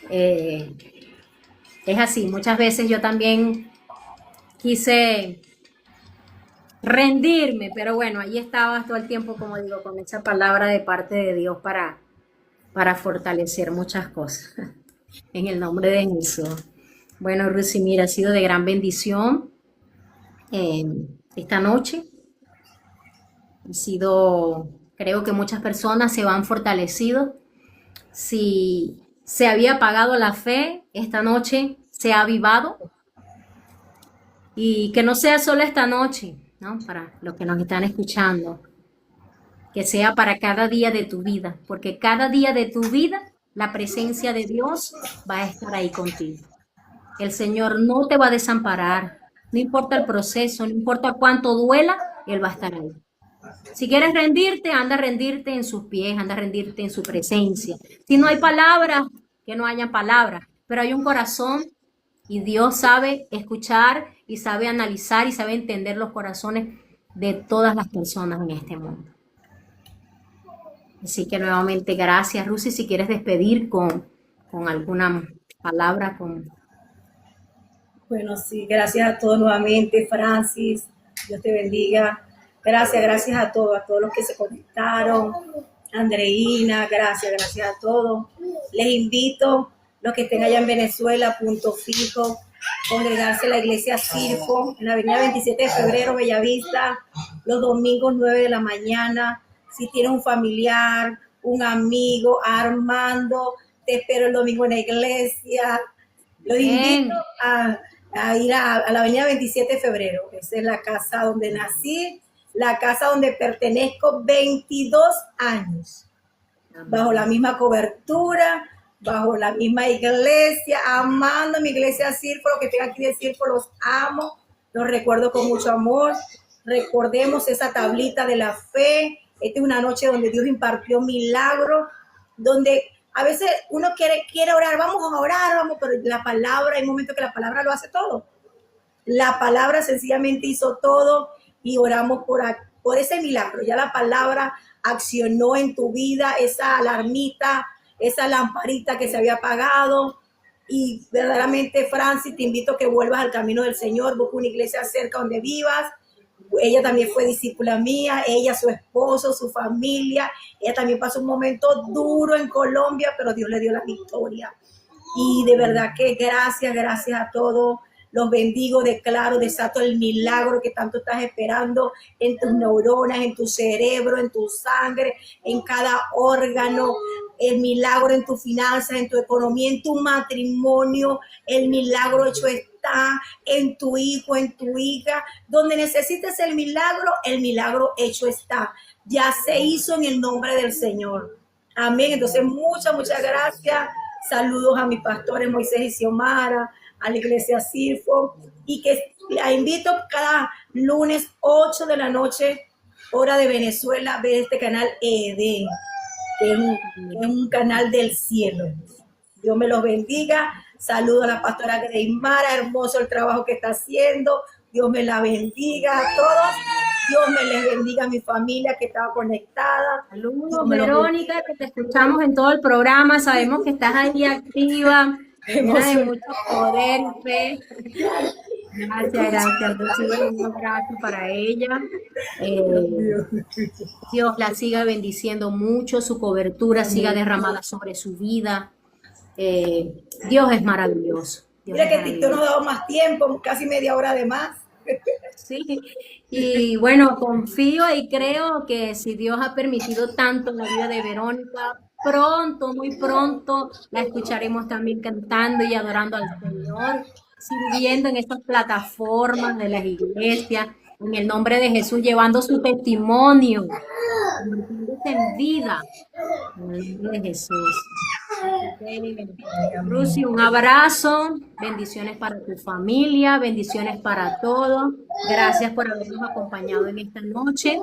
Eh, es así, muchas veces yo también quise rendirme, pero bueno, ahí estabas todo el tiempo, como digo, con esa palabra de parte de Dios para fortalecer muchas cosas. En el nombre de Jesús. Bueno, Rusi, mira, ha sido de gran bendición eh, esta noche. Ha sido, creo que muchas personas se van fortalecido. Si se había apagado la fe, esta noche se ha avivado. Y que no sea solo esta noche, ¿no? Para los que nos están escuchando, que sea para cada día de tu vida, porque cada día de tu vida la presencia de Dios va a estar ahí contigo. El Señor no te va a desamparar, no importa el proceso, no importa cuánto duela, Él va a estar ahí. Si quieres rendirte, anda a rendirte en sus pies, anda a rendirte en su presencia. Si no hay palabras, que no hayan palabras, pero hay un corazón y Dios sabe escuchar y sabe analizar y sabe entender los corazones de todas las personas en este mundo. Así que nuevamente gracias, Rusi, si quieres despedir con alguna palabra, con... Bueno, sí, gracias a todos nuevamente, Francis. Dios te bendiga. Gracias a todos los que se conectaron. Andreina, gracias a todos. Les invito, los que estén allá en Venezuela, Punto Fijo, congregarse en la iglesia Circo, en la avenida 27 de febrero, Bellavista, los domingos 9 de la mañana. Si tienes un familiar, un amigo, Armando, te espero el domingo en la iglesia. Los invito a ir a la avenida 27 de febrero. Esa es la casa donde nací, la casa donde pertenezco 22 años. bajo la misma cobertura, bajo la misma iglesia, amando a mi iglesia Círculo, que tenga aquí de Círculo, los amo, los recuerdo con mucho amor. Recordemos esa tablita de la fe. Esta es una noche donde Dios impartió milagros, donde a veces uno quiere orar, vamos a orar, vamos, pero la palabra, hay momentos que la palabra lo hace todo. La palabra sencillamente hizo todo y oramos por ese milagro. Ya la palabra accionó en tu vida esa alarmita, esa lamparita que se había apagado. Y verdaderamente, Francis, te invito a que vuelvas al camino del Señor, busca una iglesia cerca donde vivas. Ella también fue discípula mía, ella, su esposo, su familia. Ella también pasó un momento duro en Colombia, pero Dios le dio la victoria. Y de verdad que gracias a todos. Los bendigo, declaro, desato el milagro que tanto estás esperando en tus neuronas, en tu cerebro, en tu sangre, en cada órgano. El milagro en tus finanzas, en tu economía, en tu matrimonio. El milagro hecho está en tu hijo, en tu hija. Donde necesites el milagro hecho está. Ya se hizo en el nombre del Señor. Amén. Entonces, muchas gracias. Saludos a mis pastores Moisés y Xiomara, a la iglesia Sirfo, y que la invito cada lunes 8 de la noche, hora de Venezuela, a ver este canal Edén, que es un canal del cielo. Dios me los bendiga. Saludo a la pastora Greymara, hermoso el trabajo que está haciendo. Dios me la bendiga a todos. Dios me les bendiga a mi familia que estaba conectada. Saludos, Verónica, que te escuchamos en todo el programa. Sabemos que estás ahí activa, llena de mucho poder y fe. Gracias. Recibe un abrazo para ella. Dios la siga bendiciendo mucho, su cobertura siga derramada sobre su vida. Dios es maravilloso. Mira que TikTok nos ha dado más tiempo, casi media hora de más. Sí, y bueno, confío y creo que si Dios ha permitido tanto en la vida de Verónica, pronto, muy pronto, la escucharemos también cantando y adorando al Señor, sirviendo en estas plataformas de las iglesias, en el nombre de Jesús, llevando su testimonio, convirtiéndose en vida, en el nombre de Jesús. Rusi, un abrazo, bendiciones para tu familia, bendiciones para todos. Gracias por habernos acompañado en esta noche.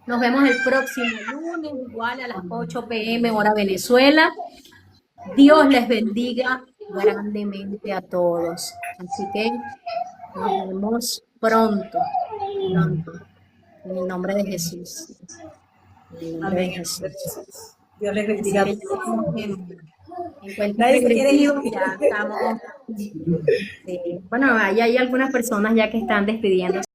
Nos vemos el próximo lunes, igual a las 8 p.m. hora Venezuela. Dios les bendiga grandemente a todos. Así que nos vemos pronto. En el nombre de Jesús. En el nombre de Jesús. Dios les bendiga. En cuenta regresivo, ya estamos. Bueno, ahí hay algunas personas ya que están despidiendo.